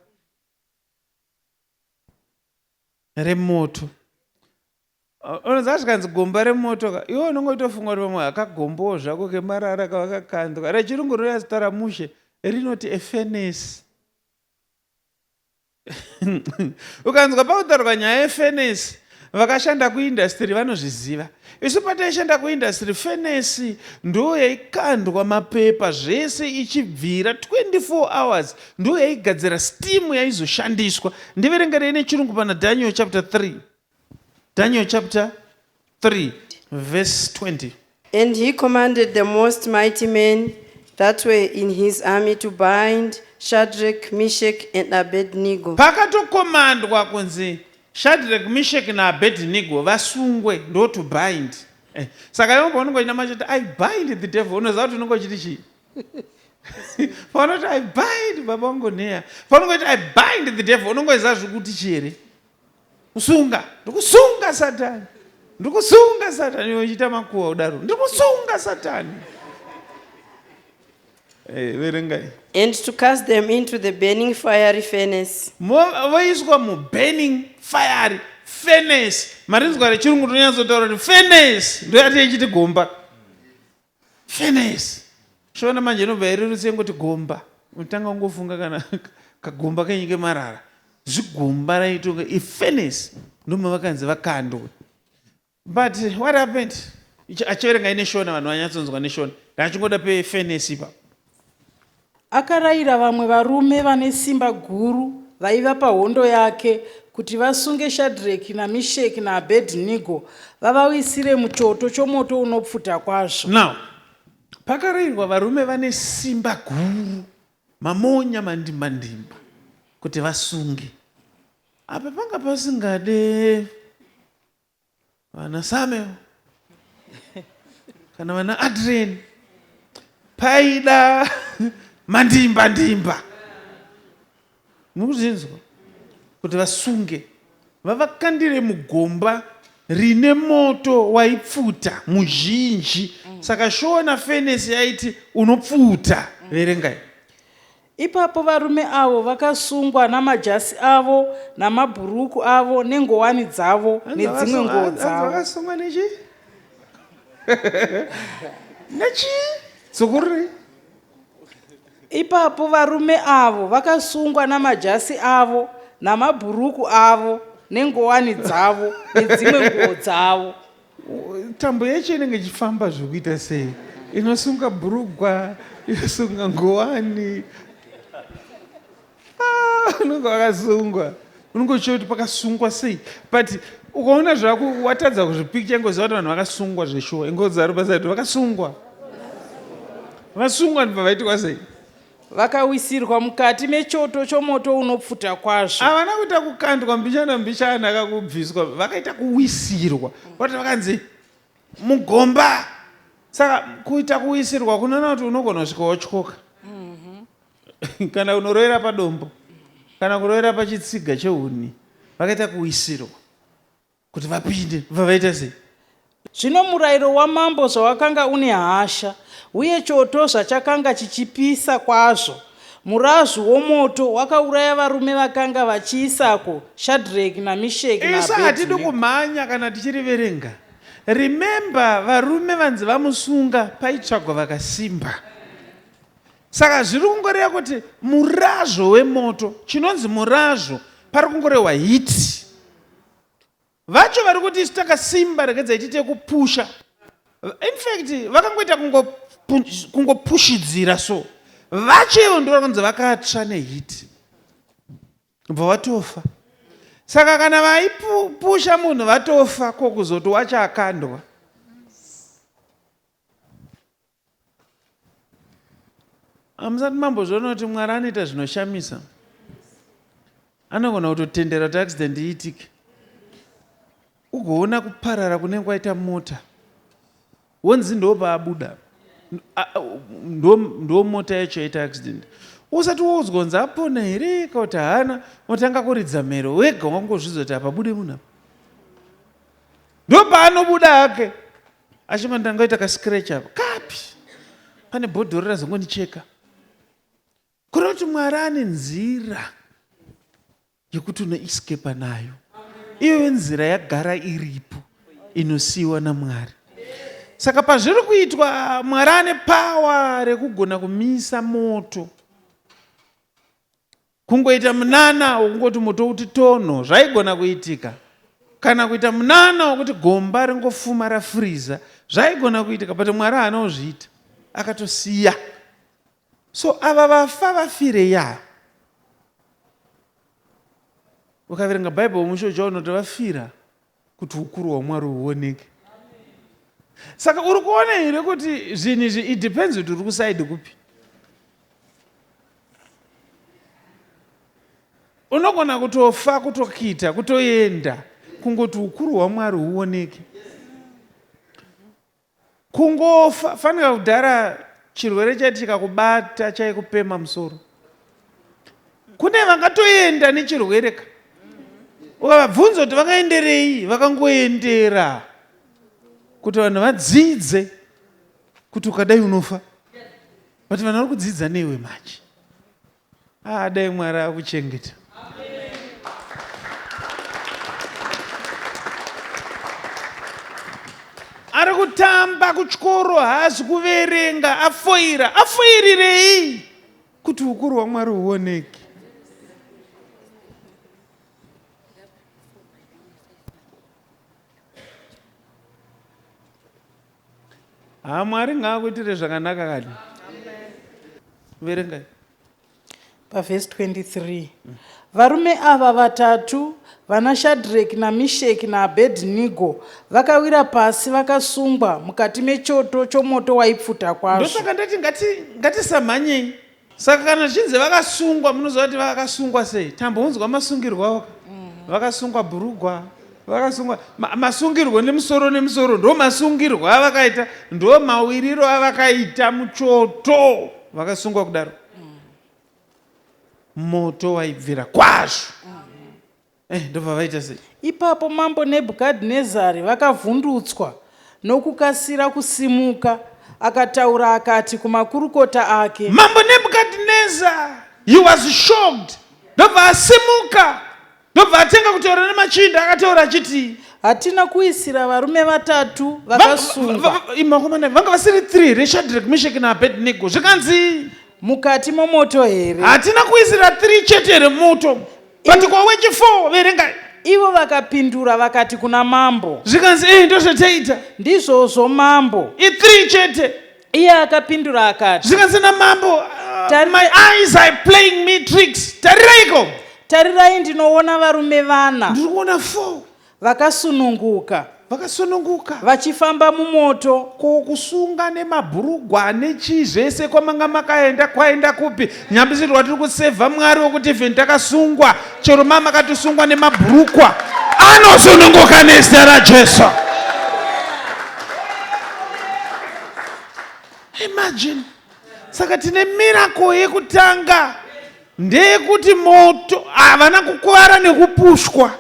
remoto. Unozasvikanzi gomba remoto, iwe unongoitofunga kuti vamwe akagombowo zvako kemarara kavakakandwa. Rechirungu rinoya zita ramushe rinoti efenesi. Ukanzwa pakutaurwa nyaya yefenesi, vakashanda kuindastry vanozviziva. Isu pataishanda kuindastry, fenesi ndo yaikandwa mapepa zvese ichibvira 24 hours, ndo yaigadzira steam yaizoshandiswa. Ndiverengerei nechirungu pana Daniel chapter 3. Daniel chapter 3 verse 20. And he commanded the most mighty men that were in his army to bind Shadrach, Meshach and Abednego. Pakatokomandwa kunzi Shadrach, Meshach na Abednego vasungwe, ndo to bind. Saka yombo unongoita machiti I bind the devil. Unoziva kuti unongochiti chii? Panoti I bind baba vangu neya. Panongoiti I bind the devil, unongoziva zvekuti chii? Kusunga. Ndikusunga Satani. Ndikusunga Satani. Uchiita makuwa udaro. Ndikusunga Satani. And to cast them into the burning fiery furnace. Voiswa mu burning fiery furnace. Marinzwa rechirungu rinyanzotaura kuti furnace ndo yati ichiti gomba. Furnace. Shona manje inobva irerutse ngoti gomba. Utanga ungofunga kana kagomba kenyike marara. Zvigomba raitonga ifurnace ndoma vakanzi vakandwa. But what happened? Achiverenga ine Shona, vanhu vanyatsonzwa neshona. Ndachingoda pe furnace ipa. Akarayira vamwe varume vane simba guru vaiva pahondo yake kuti vasunge Shadrach na Meshach na Abednego vavawisire muchoto chomoto unopfuta kwazvo. Now, pakarayirwa varume vane simba guru, mamonya mandimba ndimba, kuti vasunge. Apa panga pasingade vana Samuel kana vana Adrian, paida mandimba ndimba. Mukuzvinzwa kuti vasunge vavakandire mugomba rine moto waipfuta muzhinji. Saka Shona fenesi yaiti unopfuta. Verengai. Ipapo varume avo vakasungwa namajasi avo namabhuruku avo nengowani dzavo nedzimwe nguo dzavo. Vakasungwa nechi? Nechi? Zokuri? Ipapo varume avo vakasungwa namajasi avo namabhuruku avo nengowani dzavo nedzimwe nguo dzavo. Tambo yacho inenge ichifamba zvokuita sei? Inosunga bhurugwa, inosunga ngowani. Unenge wakasungwa. Unongochiona kuti pakasungwa sei? But ukaona zvako watadza kuzvipikicha ngoziva kuti vanhu vakasungwa zveshuwa. Ingozi pasati vakasungwa. Vasungwa ndibva vaitikwa sei? Vakawisirwa mukati mechoto chomoto unopfuta kwazvo. Havana kuita kukandwa mbichana kakubviswa, vakaita kuwisirwa. Vati vakanzi mugomba. Saka kuita kuwisirwa kunoona kuti unogona kusvika watyoka. Kana unorovera padombo, kana kurovera pachitsiga chehuni, vakaita kuwisirwa kuti vapinde, vaita sei? Zvino murayiro wamambo zvawakanga une hasha, uye choto zvachakanga chichipisa kwazvo. Murazvu womoto wakauraya varume vakanga vachiisako Shadhreki naMesheki naBhedhinego. Isa hatidi naAbhedhinego. kumhanya kana tichiriverenga. Remember, varume vanzi vamusunga paitsvagwa vakasimba. Saka zviri kungoreva kuti murazvo wemoto, chinonzi murazvo, pari kungorehwa hiti. Vacho vari kuti takasimba rekedza ichite kupusha. In fact, vakangoita kungopushidzira so. Vacho ivo ndo vakanzi vakatsva nehiti. Bva vatofa. Saka kana vaipusha munhu vatofa, kokuzoti wacho akandwa. Hamusati mambozviona kuti Mwari anoita zvinoshamisa. Anogona kutotendera kuti accident iitike. Ugoona kuparara kunenge kwaita mota. Wonzi ndo paabuda. Ndo mota yacho yaita accident. Usati wozgonza apona here kana kuti haana, unotanga kuridza mhero wega wangozvidzwa kuti apa bude munhu apa. Ndo paanobuda hake. Achimandanga aita kascratch apa. Kapi. Pane bhodhoro razongonicheka. Kureva kuti Mwari ane nzira yekuti unoescape nayo. Iyo nzira yagara iripo inosiyiwa naMwari. Saka pazviri kuitwa Mwari ane pawa rekugona kumisa moto. Kungoita munana wokungoti moto uti tonho zvaigona kuitika. Kana kuita munana wokuti gomba ringofuma rafuriza zvaigona kuitika, but Mwari haana kuzviita. Akatosiya. So ava vafa vafire ya. Ukaverenga Bible musho uchaona kuti vafira kuti ukuru hwaMwari huoneke. Saka uri kuona here kuti zvinhu izvi it depends kuti uri kusaidi kupi. Unogona kutofa, kutokita, kutoenda kungoti ukuru hwaMwari huoneke. Kungofa fanika kudhara chirwere chati chikakubata chaikupema musoro. Kune vakatoenda nechirwere ka. Ukavabvunza kuti vakaenderei, vakangoendera kuti vanhu vadzidze kuti ukadai unofa. But vanhu vari kudzidza newe machi. Dai Mwari akuchengeta. Ari kutamba kuchikoro, haazi kuverenga, afoira. Afoirirei kuti ukuru hwaMwari huoneke. Mwari ngaakuitire zvakanaka kani. Verengai. Pavhesi 23. Varume ava vatatu, vana Shadhreki naMesheki naAbhedhinego, vakawira pasi vakasungwa mukati mechoto chomoto waipfuta kwazvo. Ndosaka ndati ngatisamhanyei. Saka kana chinzi vakasungwa, munoziva kuti vakasungwa sei? Tambonzwa masungirwo avo. Vakasungwa bhurugwa. Vakasungwa masungirwo nemusoro ndo masungirwo avakaita, ndo mawiriro avakaita muchoto. Vakasungwa kudaro. Moto waibvira kwazvo. Ndobva vaita sei? Ipapo mambo Nebhukadhinezari vakavhundutswa nokukasira kusimuka, akataura akati kumakurukota ake. Mambo Nebhukadhinezari, he was shocked. Ndobva asimuka. Ndobva atenga kutaura nemachinda, akataura achiti, hatina kuisira varume vatatu vakasungwa. Vanga vasiri 3, Shadhreki, Mesheki naAbhedhinego. Zvikanzi mukati momoto here. Hatina kuisira 3 chete here moto. But kwa wechi 4 verenga. Ivo vakapindura vakati kuna mambo. Zvikanzi ndo zvataita. Ndizvozvo mambo. 3 chete. Iye akapindura akati. Zvikanzi na mambo. My eyes are playing me tricks. Tariraiko. Tarirai ndinoona varume vana. Ndikuona 4. Vakasununguka. Vachifamba mumoto. Kusunga nemabhurugwa nechizvese kwamanga makaenda kwaenda kupi. Nyambisirwa tiri kusevha Mwari wokuti ife ndakasungwa. Chero mama akatisungwa nemabhurugwa. Anosununguka nezita raJesu. Imagine. Saka tine miracle yekutanga ndeyekuti moto havana kukuwara nekupushwa.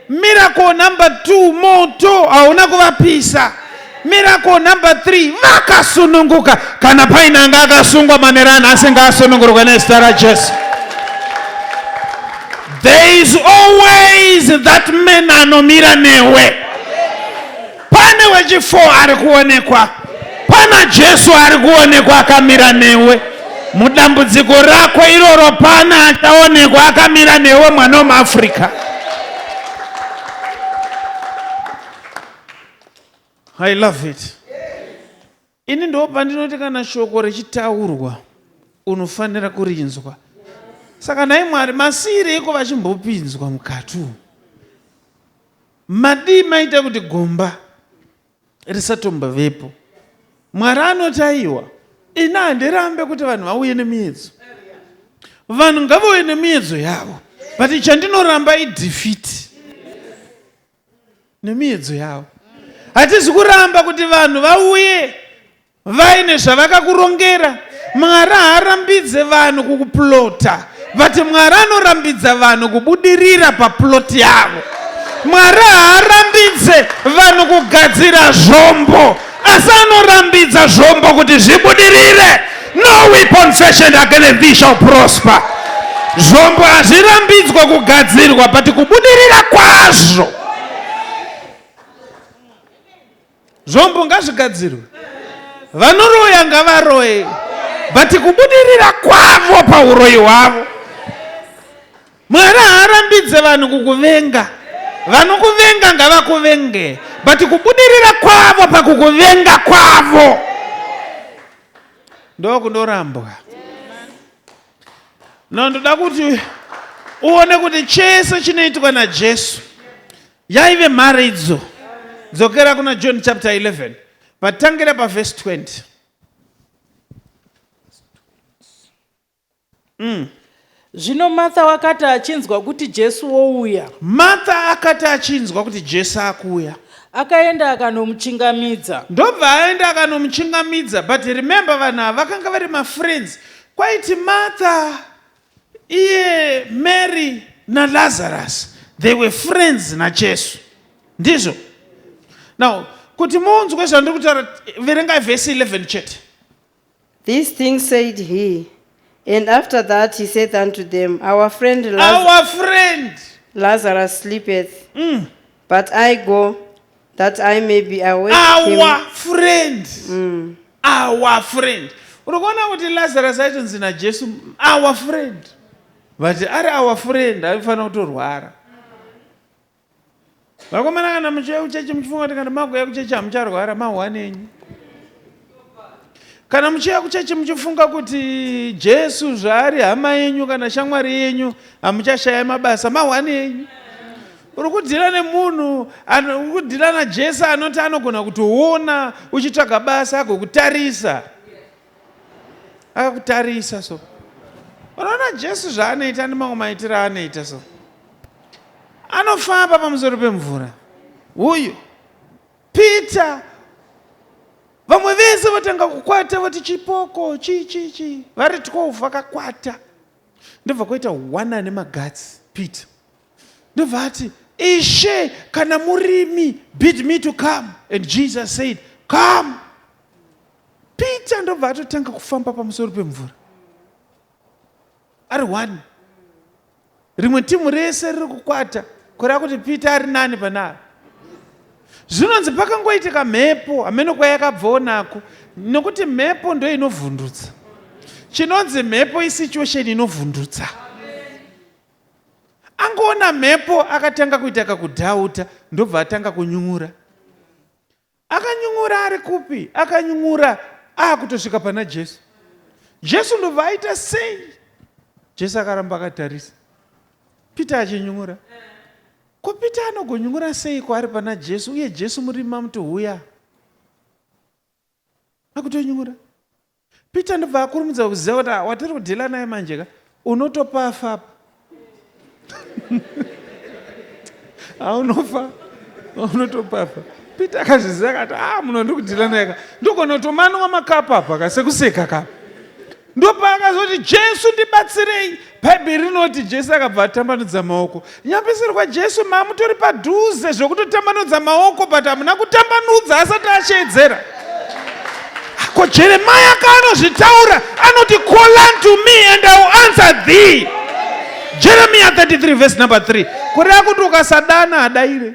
Miracle number 2, moto hauna kuvapisa. Miracle number 3, vakasununguka. Kana paina anga akasungwa manerana asinga asunungurwa nezita raJesu. There is always that man anomira newe. Pane wechi 4 ari kuonekwa. Pana Jesu ari kuonekwa akamira newe. Mudambudziko rako iroro pana achaonekwa akamira newe mwana wemuAfrica. I love it. Ini ndo pandinoti kana shoko richitaurwa unofanira kurinzwa. Saka nai Mwari masiri eko vachimbopinzwa mukati. Madi maita kuti gomba risatombovepo. Mwari anotaiwa. Ina handirambe kuti vanhu vauye nemiedzo. Vanhu ngavauye nemiedzo yavo. But chandinoramba idefeat nemiedzo yavo. Hatisi kuramba kuti vanhu vauye vaine zvavakakurongera. Mwari haarambidze vanhu kukuplota. But Mwari anorambidza vanhu kubudirira paploti yavo. Mwari haarambidze vanhu kugadzira zvombo. Asi anorambidza zvombo kuti zvibudirire. No weapon fashioned against thee shall prosper. Zvombo hazvirambidzwa kugadzirwa, but kubudirira kwazvo. Zvombo ngazvigadzirwe. Vanoroya ngavaroye, but kubudirira kwavo pauroyi hwavo. Mwari haarambidze vanhu kukuvenga. Vanokuvenga ngavakuvenge, but kubudirira kwavo pakukuvenga kwavo ndokundorambwa. Ndoda kuti uone kuti chese chinoitwa naJesu yaive mharidzo. Dzokera kuna John chapter 11. Patangira paverse 20. Zvino Martha wakati achinzwa kuti Jesu wouya. Martha akati achinzwa kuti Jesu akuya. Akaenda akanomuchingamidza. Ndobva aenda akanomuchingamidza. But remember vanhu ava vakanga vari mafriends. Kwaiti Martha, iye Mary na Lazarus, they were friends naJesu. Ndizvo. Now, kuti muunzwe zvandiri kutaura, verengai verse 11 chete. These things said he, and after that he said unto them, Our friend Lazarus sleepeth, but I go, that I may be awake him. Our friend. Unokuona kuti Lazarus aitonzi naJesu, our friend. But ari our friend, aifanira kutorwara. Vakomana kana muchiuya kuchechi muchifunga kuti kana magoya kuchechi hamucharwara, mahwanenyu. Kana muchiuya kuchechi muchifunga kuti Jesu zvaari hama yenyu kana shamwari yenyu hamuchashaya mabasa, mahwanenyu. Uri kudhila nemunhu, uri kudhila naJesu anoti anogona kutoona uchitsvaga basa agokutarisa. Akakutarisa so. Unaona Jesu zvaanoita nemamwe maitiro anoita so. Anofamba pamusoro pemvura. Uyu Peter, vamwe vese votanga kukwata voti chipoko chi vari 12 vakakwata. Ndobva kuita one ane magatsi Peter. Ndobva ati, Ishe, kana murimi, bid me to come. And Jesus said, come. Peter ndobva atotanga kufamba pamusoro pemvura. Ari one. Rimwe timu rese riri kukwata kureva kuti Peter ari nani panaro. Zvinonzi pakangoitika mhepo hamene kwayakabvawo nako, nokuti mhepo ndo inovhundutsa. chinonzi mhepo isituation inovhundutsa. Angoona mhepo akatanga kuita kakudhauta, ndobva atanga kunyung'ura. Akanyung'ura ari kupi? Akanyung'ura kutosvika pana Jesu. Jesu ndobva aita sei? Jesu akaramba akatarisa. Pita achinyung'ura. Ko Pita anogonyung'ura sei kwaari pana Jesu, uye Jesu murima mutohuya akutonyung'ura? Pita ndobva akurumidza kuziva kuti watiri kudhila naye manjeka unotopafa apa. Aunofa, unotopafa. Pita akazviziva akati munhu kudhila naye ndogonotomanwa makapa apa sekuseka kapa. Ndopa akazoti Jesu ndibatsirei. Bhaibheri rinoti Jesu akabva atambanudza maoko. Nyambisiro kwa Jesu mutori padhuze zvokutotambanudza maoko, but hamuna kutambanudza asati achiedzera. Ko Jeremiah kaanozvitaura anoti call unto me and I will answer thee. Jeremiah 33 verse number 3. Kureva kuti ukasadana adaire.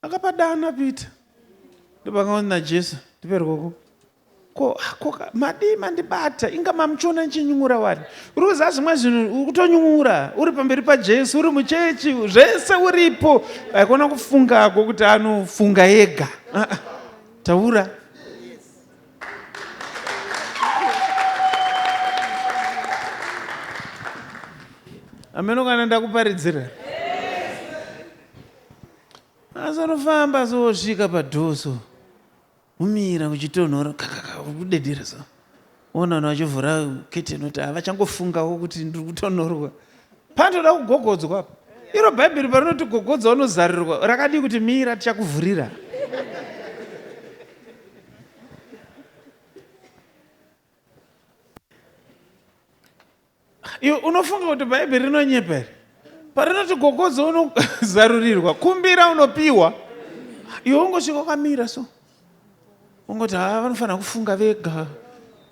Akapadana Pita. Ndopakaona Jesu ndiperwoko. Ko madi mandibata inga mamuchiona nchinyung'ura wari. Uri kuziva zvimwe zvinhu uri kutonyung'ura uri pamberi paJesu, uri muchechi, zvese uripo. Haikona kufungako kuti anofunga ega. Taura. Ameno kana ndakuparidzira. Azanofamba azosvika padhoso. Umira kuchitonhora kudedera so. Ona vachivhura keteni kuti havachangofungawo kuti ndiri kutonhorwa. Pandoda kugogodzwa apa. Iro Bhaibheri parinoti gogodza unozarirwa rakadi kuti mira tichakuvhurira. Iwe unofunga kuti Bhaibheri rinonyepa here? Parinoti gogodza unozarurirwa, kumbira unopiwa. Iwe ungosvika ukamira so. Ungoti vanofanira kufunga vega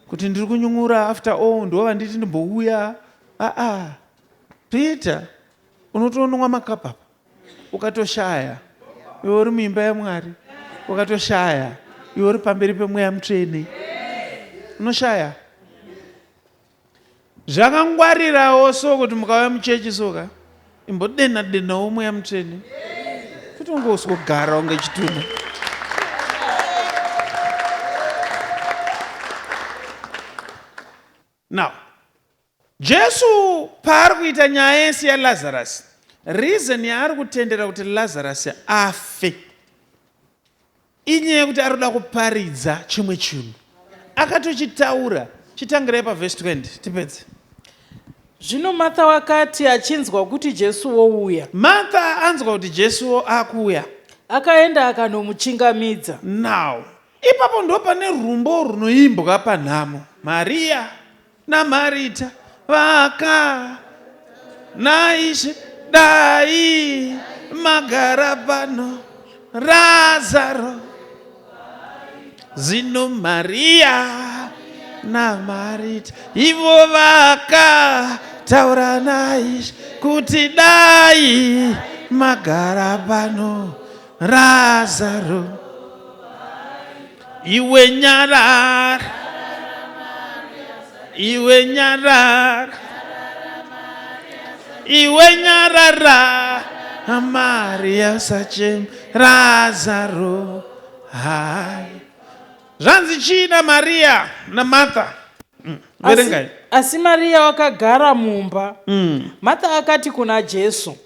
kuti ndiri kunyung'ura after all ndova nditi ndimbouya. Pita unotonwa makapa ukatoshaya. Iwe uri muimba yaMwari ukatoshaya. Iwe uri pamberi pemweya mutsvene unoshaya. Zvakangwarirawo so kuti mukauya muchechi soka imbodena-denawo mweya mutsvene kuti ungoswogara unge chituna. Now, Jesu paari kuita nyaya yese yaLazarus, reason yaari kutendera kuti Lazarus afe inyaya yekuti ari kuda kuparidza chimwe chinhu. Akatochitaura chitangirai pavhesi 20 tipedze. Zvino Martha wakati achinzwa kuti Jesu wouya. Martha anzwa kuti Jesu akuuya. Akaenda akanomuchingamidza. Now, ipapo ndo pane rumbo runoimbwa panhamo. Maria naMarita vaka naishe dai magara pano Razaro. Zino Maria naMarita ivo vaka taura naishe kuti dai magara pano Razaro. Iwe nyarara, iwe nyarara, iwe nyarara, Maria sachem Razaro. Hai. Zvanzi china Maria na Martha. Verengai. Asi Maria wakagara mumba. Martha akati kuna Jesu,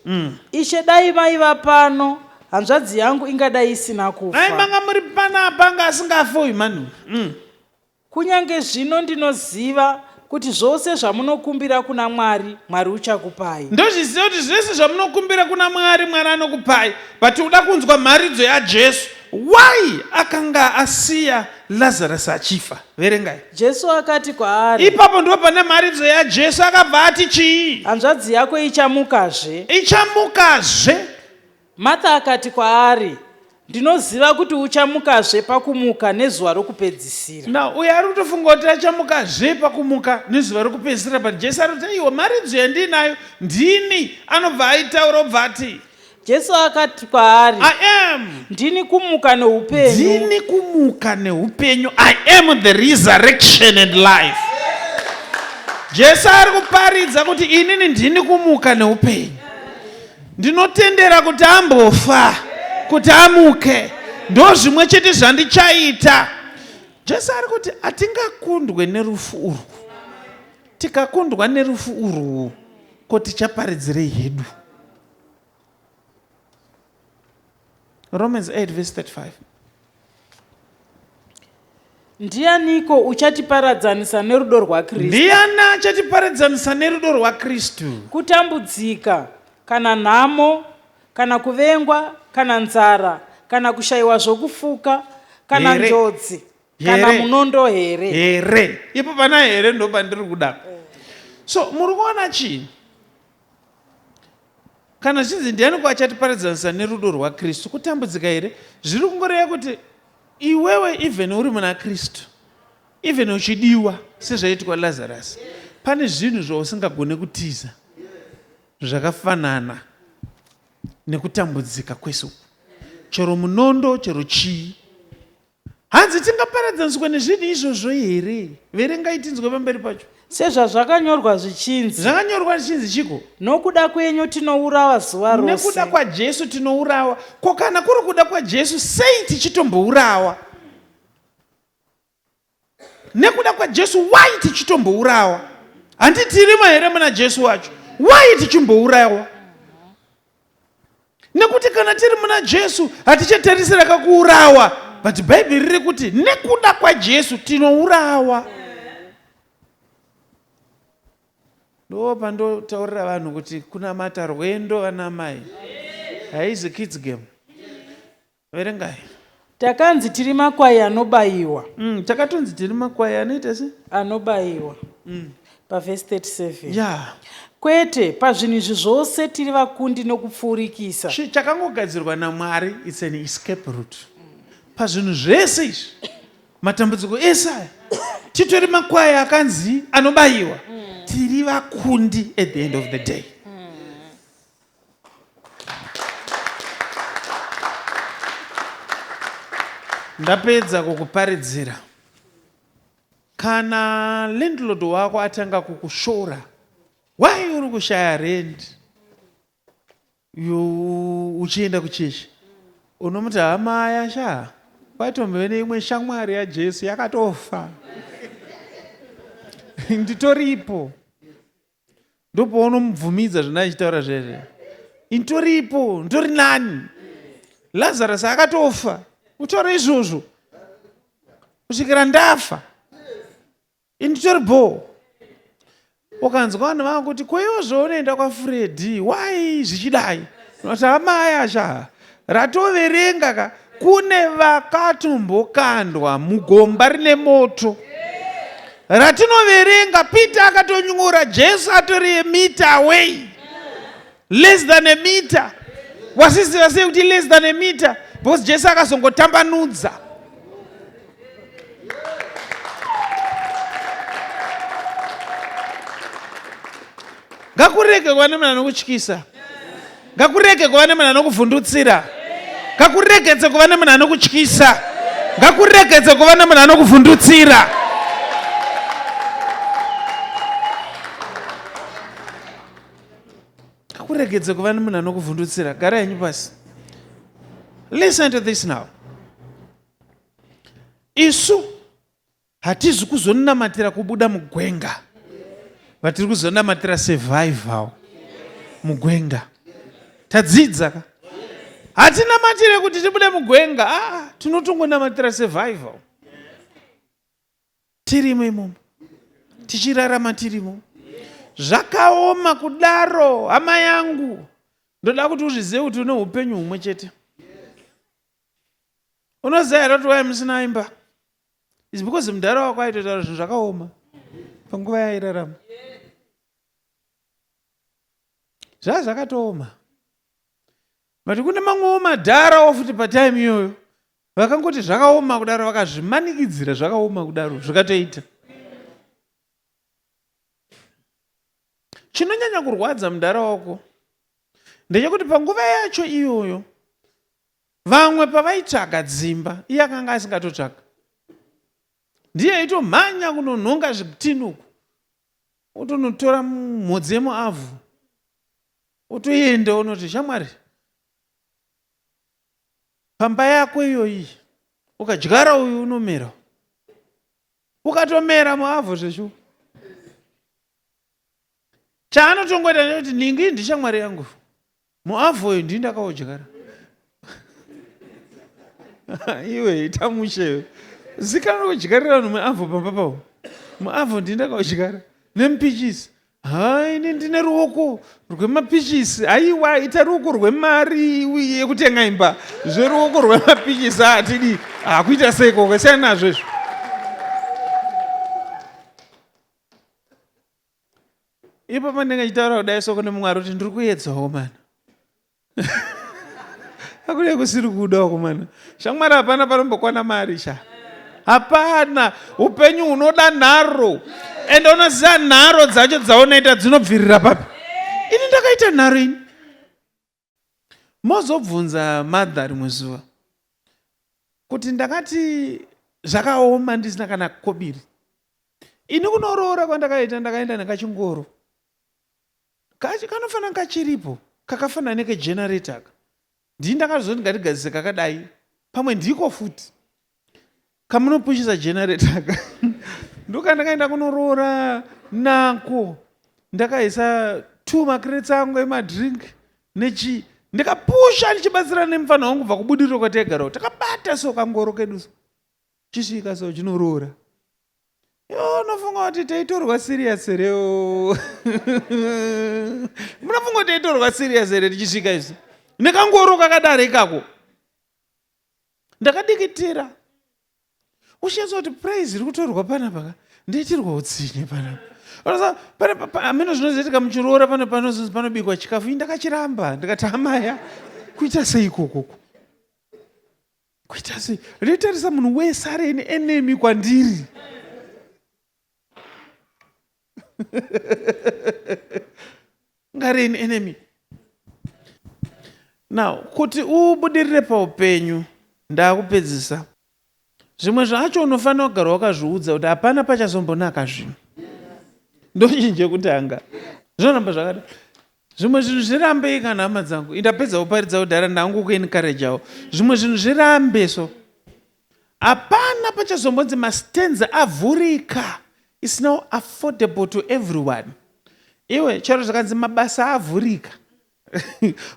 Ishe dai maiva pano, hanzvadzi yangu ingadai isina kufa. Ai manga muri panapa anga asingafi manu. Kunyange zvino ndinoziva kuti zvose zvamunokumbira kuna Mwari, Mwari uchakupai. Ndozviziva kuti zvese zvamunokumbira kuna Mwari, Mwari anokupai. But uda kunzwa mharidzo yaJesu. Why akanga asiya Lazarus achifa? Verengai. Jesu akati kwaari, ipapo ndipo pane mharidzo yaJesu akabva ati chii? Hanzvadzi yako ichamukazve. Ichamukazve. Martha akati kwaari, ndinoziva kuti uchamukazve pakumuka nezuva rokupedzisira. Now, uyo ari kutofunga kuti achamukazve pakumuka nezuva rokupedzisira, but Jesu ari kuti iwe mharidzo yandinayo ndini. Anobva aitaura obva ati Jesu akati kwaari, I am. ndini kumuka neupenyu. Ndini kumuka neupenyu. I am the resurrection and life. Jesu ari kuparidza kuti inini ndini kumuka neupenyu. Ndinotendera kuti ambofa, kuti amuke. Ndo zvimwe chete zvandichaita. Jesu ari kuti atingakundwe nerufu urwu. Tikakundwa nerufu urwu, ko tichaparidzirei hedu? Romans 8 verse 35. Ndianiko uchatiparadzanisa nerudo rwaKristu? Ndiani achatiparadzanisa nerudo rwaKristu? Kutambudzika, kana nhamo, kana kuvengwa, kana nzara, kana kushayiwa zvokufuka, kana njodzi, kana munondo here? Here. Ipo pana here ndo pandiri kuda. So muri kuona chii? Kana zvinzi ndiani achatiparadzanisa nerudo rwaKristu? Kutambudzika here? Zviri kungoreva kuti iwewe even uri muna Kristu, even uchidiwa sezvaitwa Lazarus, pane zvinhu zvausingagone kutiza zvakafanana nekutambudzika kwesu. Chero munondo, chero chii. Hanzi tingaparadzaniswa nezvinhu izvozvo here? Verengai tinzwe pamberi pacho. Sezvazvakanyorwa zvichinzi. Zvakanyorwa zvichinzi chiko? Nokuda kwenyu tinourawa zuva rose. Nekuda kwaJesu tinourawa. Ko kana kuri kuda kwaJesu sei tichitombourawa? Nekuda kwaJesu why tichitombourawa? Handi tirimo here muna Jesu wacho? Why tichimbourawa? Nekuti kana tiri muna Jesu hatichaterisira kakuurawa. But Bible riri kuti nekuda kwaJesu tinourawa. Ndo pandotaurira vanhu kuti kunamata rwendo vana mai. Haizi kids game. Verengai. Takanzi tiri makwai anobayiwa. Takatonzi tiri makwai anoita se? Anobayiwa. Pavhesi 37. Yeah. Kwete, pazvinhu izvi zvose tiri vakundi nokupfuurikisa. Chakangogadzirwa naMwari, it's an escape route. Pazvinhu zvese izvi, matambudziko ese aya, titori makwai akanzi anobayiwa. Tiri vakundi at the end of the day. Ndapedza kukuparidzira. Kana landlord wako atanga kukushora, why uri kushaya rent? Uchienda kuchechi. Unomuti hama yasha. Kwaitombove neimwe shamwari yaJesu yakatofa. Nditoripo. Ndipo unomubvumidza zvona achitaura zvezve. Nditoripo, ndori nani? Lazarus akatofa. Utaura izvozvo. Kusvikira ndafa. Nditoripo. Ukanzwa vanhu vanga kuti kweiwo zvaunoenda kwaFreddy, why zvichidai? Unoti hama yasha. Ratoverenga ka kune vakatombokandwa mugomba rine moto. Ratinoverenga Peter akatonyora Jesu atori a meter away. Less than a meter. Wasiziva sei kuti less than a meter? Because Jesu akazongotambanudza. Ngakurege kuva nemunhu anokutyisa. Ngakurege kuva nemunhu anokuvhundutsira. Ngakuregedze kuva nemunhu anokutyisa. Ngakuregedze kuva nemunhu anokuvhundutsira. Ngakuregedze kuva nemunhu anokuvhundutsira. Gara henyu pasi. Listen to this now. Isu hatizi kuzonamatira kubuda mugwenga. Vatiri kuzonamatira survival mugwenga. Tadzidza ka? Hatinamatire kuti tibude mugwenga. Tinotongonamatira survival. Tirimo imomo. Tichirarama tirimo. Zvakaoma kudaro, hama yangu. Ndoda kuti uzvizive kuti une upenyu humwe chete. Unoziva here kuti musina imba? It's because mudhara wako aitotaura zvinhu zvakaoma panguva yairarama. Zvakatooma. But kune mamwewo madharawo futi patime iyoyo vakangoti zvakaoma kudaro vakazvimanikidzira zvakaoma kudaro zvikatoita. Chinonyanya kurwadza mudhara wako ndechekuti panguva yacho iyoyo vamwe pavaitsvaga dzimba iye akanga asingatotsvaga, ndiye aitomhanya kunonhonga zvitinuku, utonotora mhodzi yemuavhu utoenda unoti shamwari, pamba yako iyoyi ukadyara uyu unomera, ukatomera muavhu zveshu. Chaanotongoita ndekuti ningi ndishamwari yangu, muavhu uyu ndindakaudyara. Iwe itamushe zikana kudyarira vanhu muavhu pamba pavo, muavhu ndindakaudyara nemupichisi. Ini ndine ruoko rwemapichisi. Aiwa, ita ruoko rwemari yekutenga imba, zveruoko rwemapichisi hatidi. Kuita seiko kasiyana nazvo izvo. Ipo pandenge chitaura kudai soko nemumwari kuti ndiri kuedzawo mana. Hakuna kusiri kudawo mana. Shamwari hapana panombokwana mari sha. Hapana, upenyu hunoda nharo. Ende unoziva nharo dzacho dzaunoita dzinobvirira papi. Ini ndakaita nharo ini. Mozobvunza madha rimwe zuva kuti ndakati zvakaoma ndisina kana kobiri. Ini kunoroora kwandakaita ndakaenda nekachingoro. Kanofanira kachiripo, kakafanana nekegenerator. Ndini ndakazoti ngatigadzise kakadai, pamwe ndiko futi kamunopushisa generator. Ndokandakaenda kunoroora nako, ndakaisa 2 makrets angu emadrink nechi, ndikapusha ndichibatsira nemufana wangu kubva kubudiriro kwategara, takabata so kangoro keduso chisvika so chinoroora. Unofunga kuti taitorwa serious here? Munofunga kuti taitorwa serious here tichisvika izvo nekangoro kakadaro ikako? Ndakadikitira ushenza kuti praise iri kutorwa panapa ndeitirwa utsinye panapa. Ameno zvinozoitika muchiroora panobikwa chikafu, ndakachiramba ndikati amaya kuita sei ikoko, kuita sei reitarisa munhu wese ari enemy kwandiri. Ngari enemy. Now kuti ubudirire paupenyu, ndakupedzisa, zvimwe zvacho unofanira kugara wakazviudza kuti hapana pachazombonaka zvino. Ndochinje kutanga zvoramba zvakada. Zvimwe zvinhu zvirambe kana hama dzangu, indapedza kuparidza kudhara ndangu kuencourageawo. Zvimwe zvinhu zvirambe so. Hapana pachazombonzi mastenza avhurika. It's now affordable to everyone. Iwe charo zvakanzi mabasa avhurika.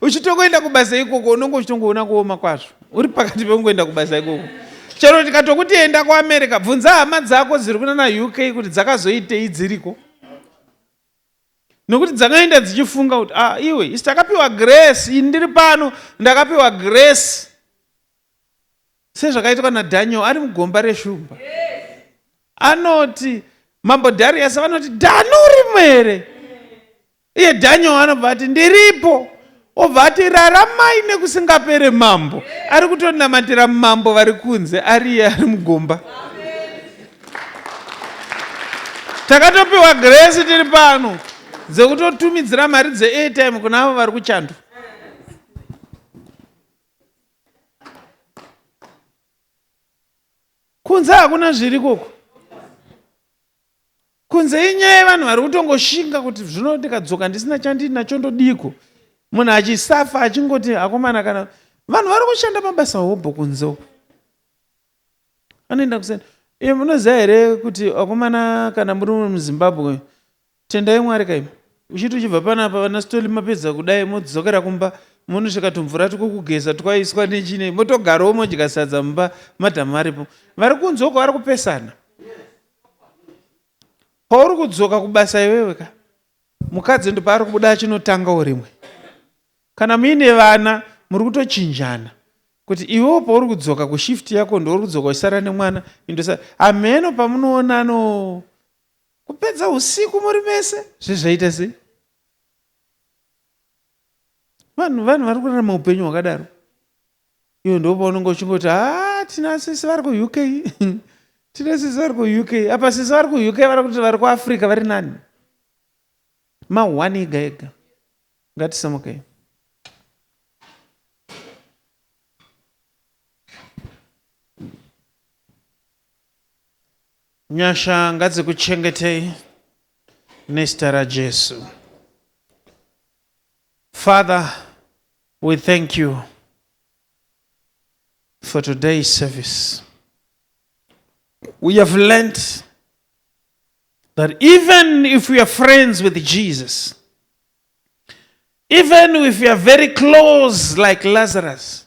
Uchitongoenda kubasa ikoko unongo uchitongoona kuoma kwazvo. Uri pakati peungoenda kubasa ikoko. Charo tikatokuti enda kuAmerica, bvunza hama dzako dziri kuna UK kuti dzakazoitei dziriko. Nokuti dzakaenda dzichifunga kuti iwe isi takapiwa grace, ini ndiri pano ndakapiwa grace. Sezvakaitwa naDaniel ari mugomba reshumba. Anoti Mambo Darius vanoti Danu urimo here? Iye Daniel anobva ati ndiripo. Obva ati raramai nekusingapere mambo. Ari kutonamatira mambo vari kunze, ari mugomba. Takatopiwa grace tiri pano dzekutotumidzira mari dze-airtime kuna avo vari kuchando. Kunze hakuna zviri koko. Kunze inyaya vanhu vari kutongoshinga kuti zvino ndikadzoka ndisina chandinacho ndodiko. Munhu achisafa achingoti akomana kana vanhu vari kushanda mabasa hobho kunze uko. Anoenda kusenda. Munoziva here kuti akomana kana muri muZimbabwe tendai Mwari kaimo. Uchiti uchibva panapa vana sitoli mapedza kudai modzokera kumba munosvika tumvura tukugeza twaiswa nechine motogarawo modya sadza mumba madhamu aripo. Vari kunze uko vari kupesana. Pauri kudzoka kubasa iwewe ka mukadzi ndo paari kubuda achinotanga urimwe. Kana muine vana muri kutochinjana kuti iwewo pauri kudzoka kushift yako ndo uri kudzoka usara nemwana indosa ameno pamunoona no kupedza usiku muri mese zvezvaita sei. Vanhu vari kurarama upenyu hwakadaro. Iwe ndo paunongo uchingoti tina sisi vari ku-UK. Tina sisi vari ku-UK. Apa sisi vari ku-UK vari kuti vari kuAfrica vari nani? Ma-1 ega ega. Ngatisamukei. Nyasha ngadzikuchengetei nezita ra Jesu. Father, we thank you for today's service. We have learned that even if we are friends with Jesus, even if we are very close like Lazarus,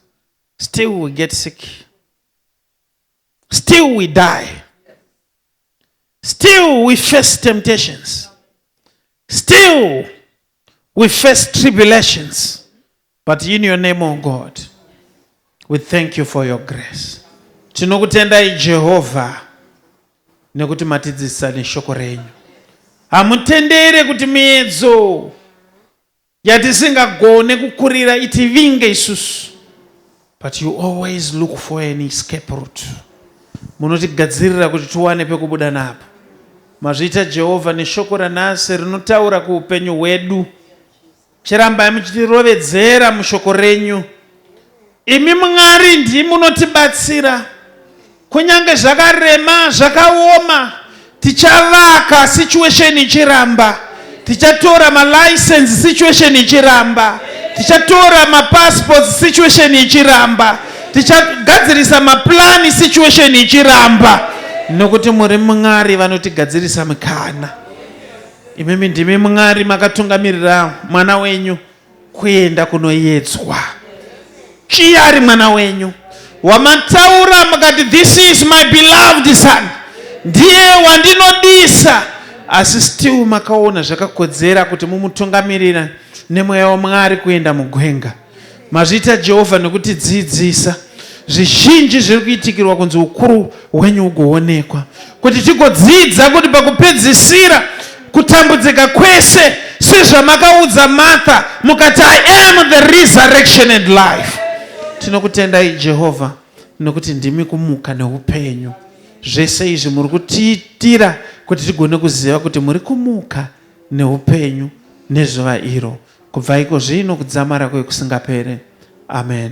still we get sick. Still we die. Still we face temptations. Still we face tribulations. But in your name, O God, we thank you for your grace. Tinokutendai Jehovah nekuti matidzidzisa neshoko renyu. Hamutendere kuti miedzo yatisingagone kukurira itivinge isusu. But you always look for an escape route. Munotigadzirira kuti tuwane pekubuda napo. Mazviita Jehovah neshoko ranhasi rinotaura kuupenyu hwedu. Chirambai muchitirovedzera mushoko renyu. Imi Mwari ndimi munotibatsira. Kunyange zvakarema, zvakaoma, tichavaka situation ichiramba. Tichatora license situation ichiramba. Tichatora passports situation ichiramba. Tichagadzirisa plan situation ichiramba. Nokuti muri Mwari vanotigadzirisa mikana. Imimi ndimi Mwari makatungamirira mwana wenyu kuenda kunoyedzwa. Chiari mwana wenyu? Wamataura mukati, this is my beloved son. Ndiye wandinodisa. Asi still makaona zvakakodzera kuti mumutungamirira nemweya waMwari kuenda mugwenga. Mazviita Jehovah nekutidzidzisa. Zvizhinji zviri kuitikirwa kunzi ukuru hwenyu ugoonekwa. Kuti tigodzidza kuti pakupedzisira kutambudzika kwese sezvamakaudza Martha mukati, I am the resurrection and life. Tinokutendai Jehovah nokuti ndimi kumuka neupenyu. Zvese izvi muri kutiitira kuti tigone kuziva kuti muri kumuka neupenyu nezuva iro. Kubva iko zvino kudzamara kwekusingapere. Amen.